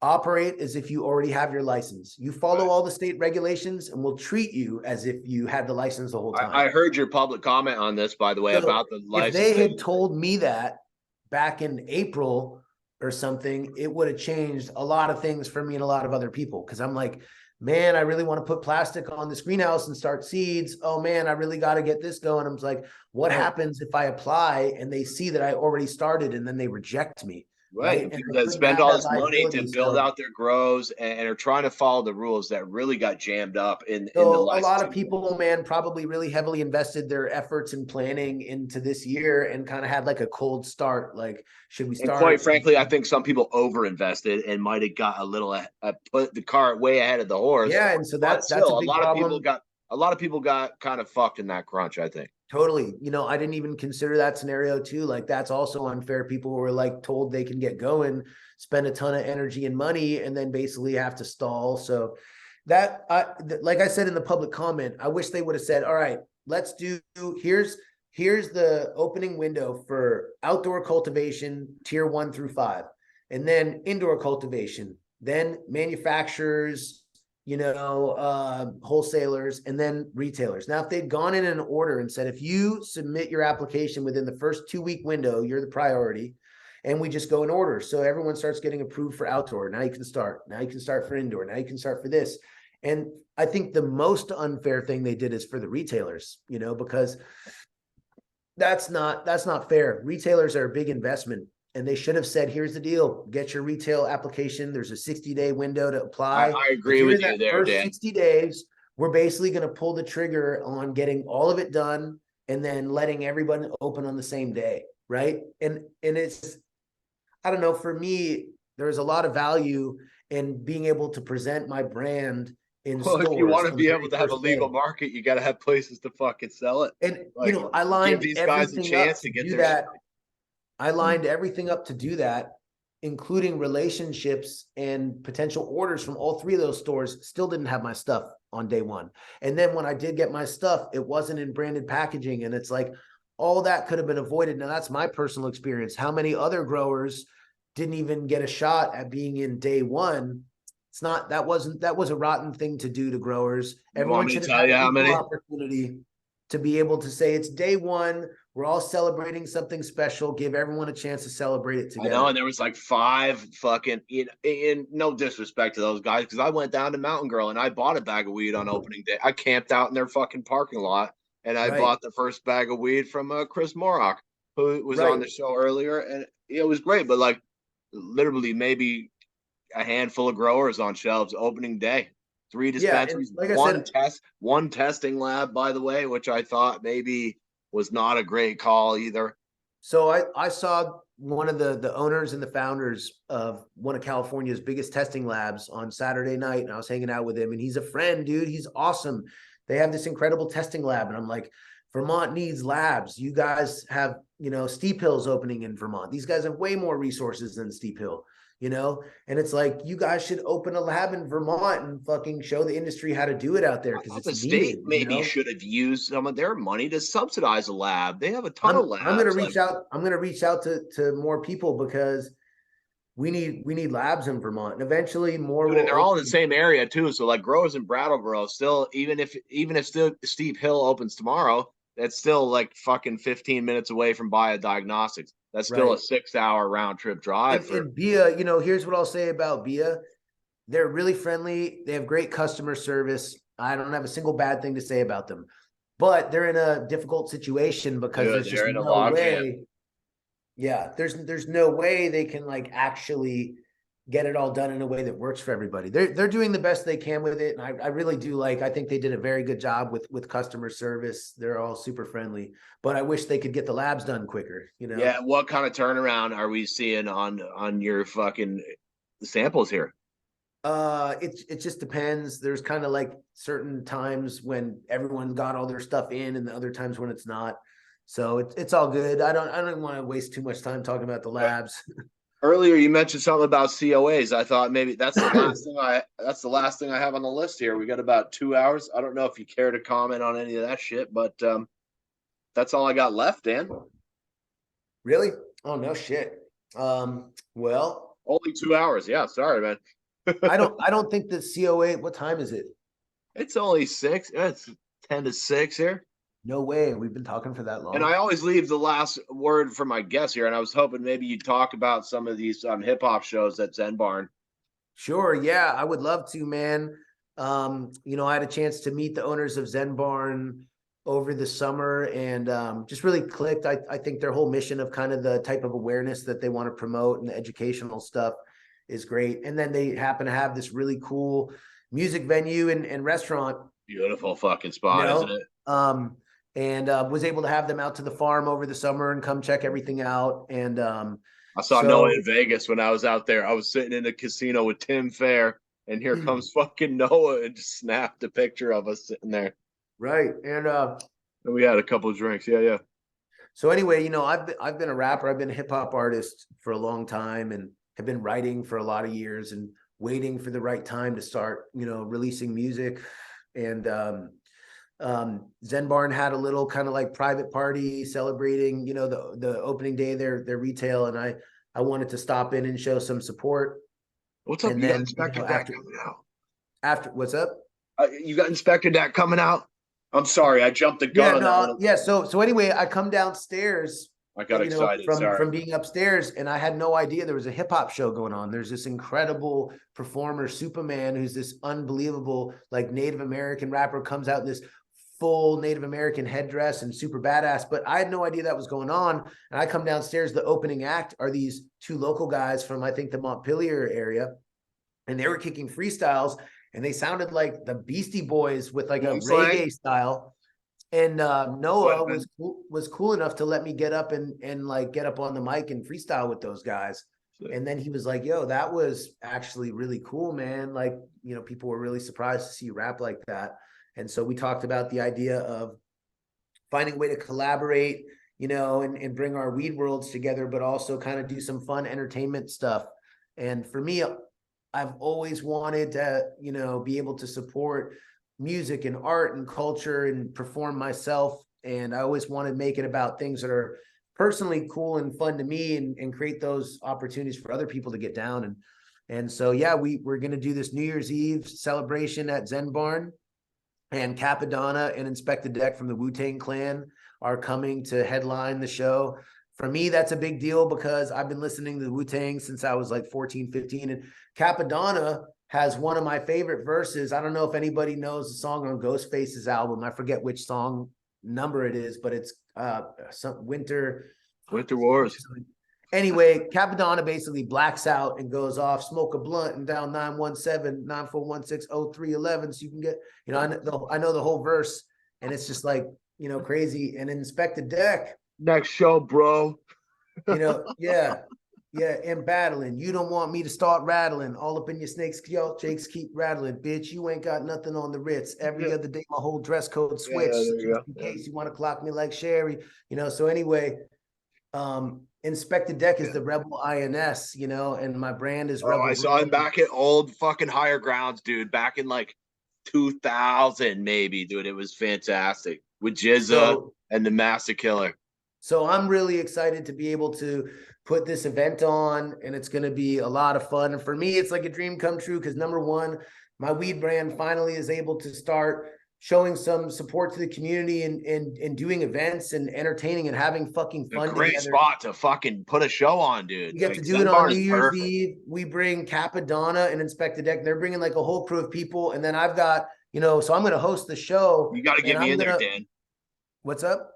operate as if you already have your license. You follow all the state regulations, and we'll treat you as if you had the license the whole time. I heard your public comment on this, by the way, about the license. If they had told me that back in April or something, it would have changed a lot of things for me and a lot of other people. Because I'm like, man, I really want to put plastic on this greenhouse and start seeds. Oh man, I really got to get this going. I'm like, what happens if I apply and they see that I already started and then they reject me? Right. People that spend all this money to build out their grows and are trying to follow the rules that really got jammed up in the licensing. A lot of people, man, probably really heavily invested their efforts and planning into this year and kind of had like a cold start. Like, should we start? And quite frankly, I think some people over invested and might have got a little put the cart way ahead of the horse. Yeah, and so that's a big problem. A lot of people got kind of fucked in that crunch, I think. Totally. I didn't even consider that scenario too. Like, that's also unfair. People were like told they can get going, spend a ton of energy and money, and then basically have to stall. So that, like I said in the public comment, I wish they would have said, all right, let's do, here's the opening window for outdoor cultivation, tier 1 through 5, and then indoor cultivation, then manufacturers, wholesalers, and then retailers. Now, if they'd gone in an order and said, if you submit your application within the first 2-week window, you're the priority, and we just go in order. So everyone starts getting approved for outdoor. Now you can start. Now you can start for indoor. Now you can start for this. And I think the most unfair thing they did is for the retailers, because that's not fair. Retailers are a big investment. And they should have said, here's the deal. Get your retail application. There's a 60-day window to apply. I agree with you there, Dan. 60 days, we're basically going to pull the trigger on getting all of it done and then letting everyone open on the same day, right? And it's, I don't know, for me, there's a lot of value in being able to present my brand in Well, if you stores want to on the be able very to have a first legal day. market, you got to have places to fucking sell it. And, Like, I give lined these guys a everything up chance to to get do their shit. that. I lined everything up to do that, including relationships and potential orders from all three of those stores. Still didn't have my stuff on day one. And then when I did get my stuff, it wasn't in branded packaging. And it's like, all that could have been avoided. Now, that's my personal experience. How many other growers didn't even get a shot at being in day one? It's not, that was a rotten thing to do to growers. You want Everyone me to should have tell had you an how equal many? opportunity to be able to say it's day one. We're all celebrating something special. Give everyone a chance to celebrate it I know, together. and there was like five fucking. In no disrespect to those guys, because I went down to Mountain Girl and I bought a bag of weed on opening day. I camped out in their fucking parking lot, and I Right, bought the first bag of weed from Chris Morrock, who was on right. the show earlier, and it was great. But like, literally, maybe a handful of growers on shelves opening day. Three Yeah, and dispensaries, like I said, one testing lab, by the way, which I thought maybe was not a great call either. so I saw one of the owners and the founders of one of California's biggest testing labs on Saturday night, and I was hanging out with him, and he's a friend, dude. He's awesome. They have this incredible testing lab, and I'm like, Vermont needs labs. You guys have, Steep Hill's opening in Vermont. These guys have way more resources than Steep Hill, and it's like, you guys should open a lab in Vermont and fucking show the industry how to do it out there I because thought it's the state maybe needed. should have used some of their money to subsidize a lab. They have a ton of I'm gonna labs. Like, reach out. I'm gonna reach out to more people because we need labs in Vermont, and eventually more dude, and will they're all in the open. same area too. So like growers in Brattleboro still, even if still Steep Hill opens tomorrow, that's still like fucking 15 minutes away from biodiagnostics. That's still a Right. 6 hour round trip drive for. And Bia, here's what I'll say about Bia. They're really friendly. They have great customer service. I don't have a single bad thing to say about them, but they're in a difficult situation because Dude, there's just they're in a no log jam. way. Yeah, there's no way they can like actually get it all done in a way that works for everybody. They're doing the best they can with it, and I really do like. I think they did a very good job with customer service. They're all super friendly, but I wish they could get the labs done quicker. Yeah, what kind of turnaround are we seeing on your fucking samples here? It just depends. There's kind of like certain times when everyone got all their stuff in, and the other times when it's not. So it's all good. I don't want to waste too much time talking about the labs. Earlier you mentioned something about COAs. I thought maybe that's the last thing I have on the list here. We got about 2 hours. I don't know if you care to comment on any of that shit, but that's all I got left, Dan. Really? Oh no shit. Well, Only 2 hours. Yeah, sorry, man. I don't think the COA. What time is it? It's only six. It's 10 to 6 here. No way. We've been talking for that And long. I always leave the last word for my guests here. And I was hoping maybe you'd talk about some of these hip hop shows at Zen Barn. Sure. Yeah, I would love to, man. I had a chance to meet the owners of Zen Barn over the summer and just really clicked. I think their whole mission of kind of the type of awareness that they want to promote and the educational stuff is great. And then they happen to have this really cool music venue and restaurant, Beautiful fucking you spot, isn't know, it? um, and was able to have them out to the farm over the summer and come check everything out. And I saw Noah in so Vegas when I was out there. I was sitting in a casino with Tim Fair, and here comes fucking Noah and just snapped a picture of us sitting there. right. And And we had a couple of drinks. Yeah, yeah. so anyway, I've been a rapper. I've been a hip hop artist for a long time and have been writing for a lot of years and waiting for the right time to start, releasing music. And Zen Barn had a little kind of like private party celebrating, the opening day of their retail, and I wanted to stop in and show some support. What's up? And You got then, Inspector Deck coming out. after what's up? You got Inspector Deck coming out. I'm sorry, I jumped the gun Yeah, on that no, one. yeah. So anyway, I come downstairs, I got excited. Sorry. from being upstairs, and I had no idea there was a hip hop show going on. There's this incredible performer, Superman, who's this unbelievable like Native American rapper, comes out in this full Native American headdress and super badass. But I had no idea that was going on. And I come downstairs. The opening act are these two local guys from I think the Montpelier area, and they were kicking freestyles. And they sounded like the Beastie Boys with like a Gang slang. reggae style. And Noah Weapon. was cool enough to let me get up and like get up on the mic and freestyle with those guys. And then he was like, yo, that was actually really cool, man. Like, people were really surprised to see you rap like that. And so we talked about the idea of finding a way to collaborate, and bring our weed worlds together, but also kind of do some fun entertainment stuff. And for me, I've always wanted to, be able to support music and art and culture and perform myself. And I always want to make it about things that are personally cool and fun to me, and create those opportunities for other people to get down. And so, yeah, we're going to do this New Year's Eve celebration at Zen Barn, and Capadonna and Inspector Deck from the Wu-Tang Clan are coming to headline the show. For me, that's a big deal because I've been listening to the Wu-Tang since I was like 14, 15. And Capadonna has one of my favorite verses. I don't know if anybody knows the song on Ghostface's album. I forget which song number it is, but it's some Winter Wars. Anyway, Capadonna basically blacks out and goes off, smoke a blunt and down 917-9416-0311. So you can get, I know the whole verse, and it's just like, crazy. And Inspector Deck. Next show, bro. Yeah. And battling. You don't want me to start rattling all up in your snakes, jakes keep rattling, bitch. You ain't got nothing on the Ritz. Every other day, my whole dress code switched. Just in case you want to clock me like Sherry, So anyway, Inspector Deck is the Rebel INS, and my brand is Rebel. I saw him back at old fucking Higher Grounds, dude, back in like 2000, maybe, dude. It was fantastic with Jizza and the Master Killer. So I'm really excited to be able to put this event on, and it's going to be a lot of fun. And for me, it's like a dream come true because number one, my weed brand finally is able to start showing some support to the community and doing events and entertaining and having fucking fun. A great spot to fucking put a show on, dude. We get to do it on New Year's Eve. We bring Capadonna and Inspector Deck. They're bringing like a whole crew of people. And then I've got, so I'm going to host the show. You got to get me in there, Dan. What's up?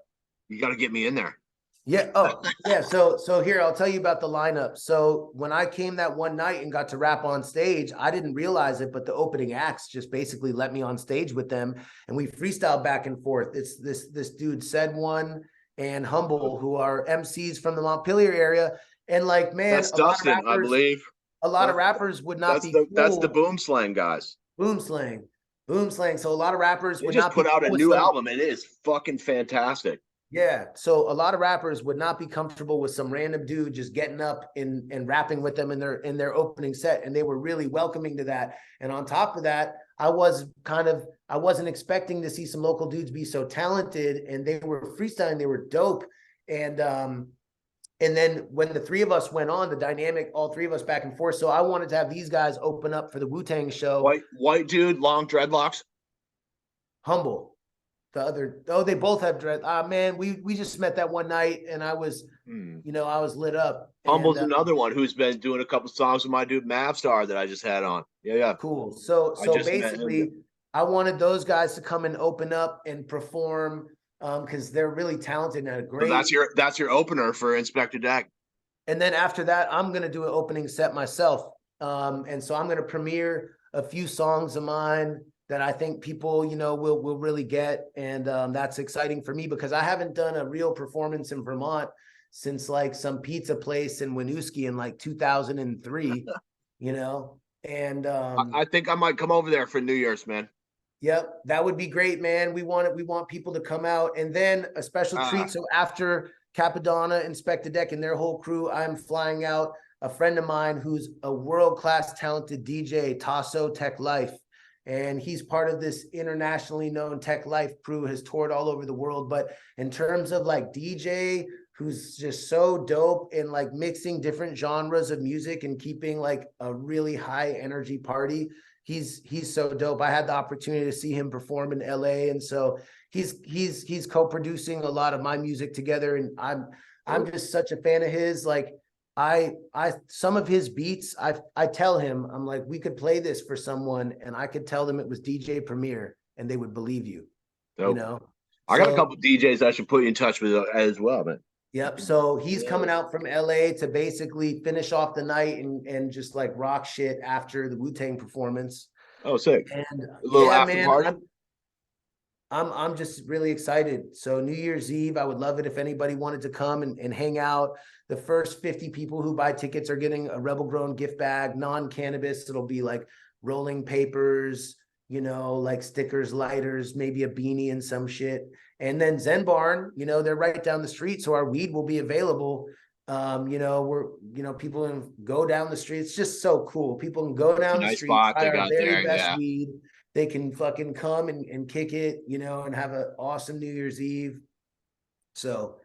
You got to get me in there. Yeah. Oh, yeah. So here, I'll tell you about the lineup. So when I came that one night and got to rap on stage, I didn't realize it, but the opening acts just basically let me on stage with them, and we freestyle back and forth. It's this dude, Said One and Humble, who are MCs from the Montpelier area. And like, man, that's Dustin, I believe. A lot of rappers would not be cool. That's the Boom Slang guys. Boom Slang. So a lot of rappers would not put out a new album, and it is fucking fantastic. Yeah. So a lot of rappers would not be comfortable with some random dude just getting up and rapping with them in their opening set. And they were really welcoming to that. And on top of that, I wasn't expecting to see some local dudes be so talented, and they were freestyling. They were dope. And then when the three of us went on, the dynamic, all three of us back and forth. So I wanted to have these guys open up for the Wu-Tang show. White dude, long dreadlocks. Humble. They both have dread. Man, we just met that one night, and I was, I was lit up. Humble's another one who's been doing a couple songs with my dude Mavstar that I just had on. Yeah. Cool. So basically, I wanted those guys to come and open up and perform, because they're really talented and great. So that's your opener for Inspector Deck. And then after that, I'm gonna do an opening set myself. And so I'm gonna premiere a few songs of mine that I think people, will really get. And that's exciting for me because I haven't done a real performance in Vermont since like some pizza place in Winooski in like 2003, and I think I might come over there for New Year's, man. Yep. That would be great, man. We want people to come out, and then a special treat. So after Capadonna, Inspector Deck, and their whole crew, I'm flying out a friend of mine who's a world-class talented DJ, Tasso Tech Life. And he's part of this internationally known Tech Life crew, has toured all over the world. But in terms of like DJ, who's just so dope in like mixing different genres of music and keeping like a really high energy party, he's so dope. I had the opportunity to see him perform in LA. And so he's co-producing a lot of my music together. And I'm just such a fan of his. Like, some of his beats, I tell him, I'm like, we could play this for someone, and I could tell them it was DJ Premier, and they would believe you. Dope. I got a couple DJs I should put you in touch with as well, man. Yep. So he's coming out from LA to basically finish off the night and just like rock shit after the Wu-Tang performance. Oh, sick. And a little after party. I'm just really excited. So New Year's Eve, I would love it if anybody wanted to come and hang out. The first 50 people who buy tickets are getting a Rebel Grown gift bag, non-cannabis. It'll be like rolling papers, you know, like stickers, lighters, maybe a beanie and some shit. And then Zen Barn, you know, they're right down the street, so our weed will be available. You know, people can go down the street. It's just so cool. People can go It's a down the nice street, spot try they our got very there. best Yeah. weed. They can fucking come and kick it, you know, and have an awesome New Year's Eve. So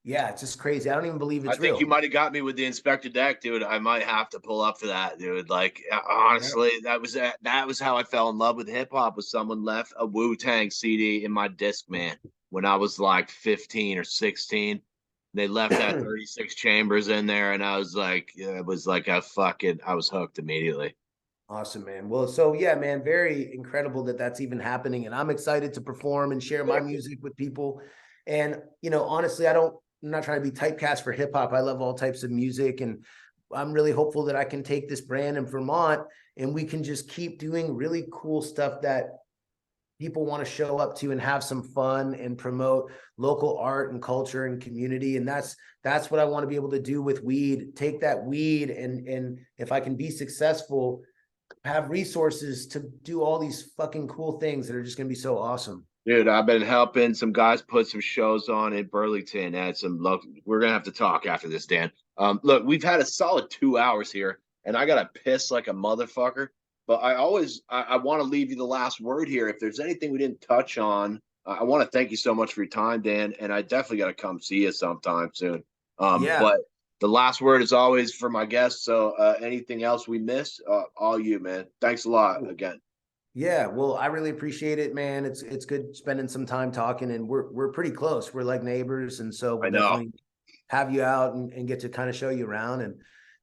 yeah, it's just crazy. I don't even believe I it's think you real. might have got me with the inspector deck, dude. I might have to pull up for that, dude. Like Yeah. honestly, that was how I fell in love with hip hop. Was someone left a Wu-Tang CD in my disc, man, when I was like 15 or 16. They left that 36 chambers in there, and I was like, it was like a fucking. I was hooked immediately. Awesome, man. Well, so yeah, man, very incredible that that's even happening. And I'm excited to perform and share my music with people. And, you know, honestly, I'm not trying to be typecast for hip hop. I love all types of music. And I'm really hopeful that I can take this brand in Vermont and we can just keep doing really cool stuff that people want to show up to and have some fun and promote local art and culture and community. And that's what I want to be able to do with weed. Take that weed and if I can be successful, have resources to do all these fucking cool things that are just going to be so awesome. Dude, I've been helping some guys put some shows on in Burlington and some local. We're gonna have to talk after this, Dan. Look, we've had a solid 2 hours here, and I gotta piss like a motherfucker. But I want to leave you the last word here. If there's anything we didn't touch on, I want to thank you so much for your time, Dan. And I definitely got to come see you sometime soon. Yeah. But the last word is always for my guests. So anything else we missed, all you, man. Thanks a lot again. Yeah, well, I really appreciate it, man. It's good spending some time talking, and we're pretty close. We're like neighbors, and so I we'll know. definitely have you out and get to kind of show you around. And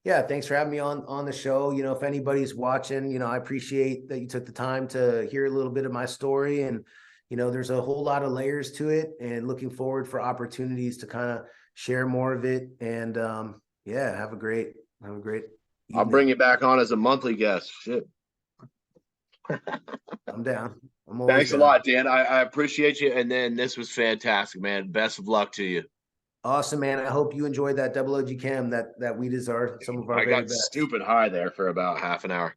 yeah, thanks for having me on the show. You know, if anybody's watching, you know, I appreciate that you took the time to hear a little bit of my story. And you know, there's a whole lot of layers to it, and looking forward for opportunities to kind of share more of it. And yeah, have a great I'll bring evening. you back on as a monthly guest. Shit. I'm down. I'm always Thanks a down. lot, Dan. I appreciate you. And then this was fantastic, man. Best of luck to you. Awesome, man. I hope you enjoyed that double OG cam. That weed is some of our I very got best. stupid high there for about half an hour.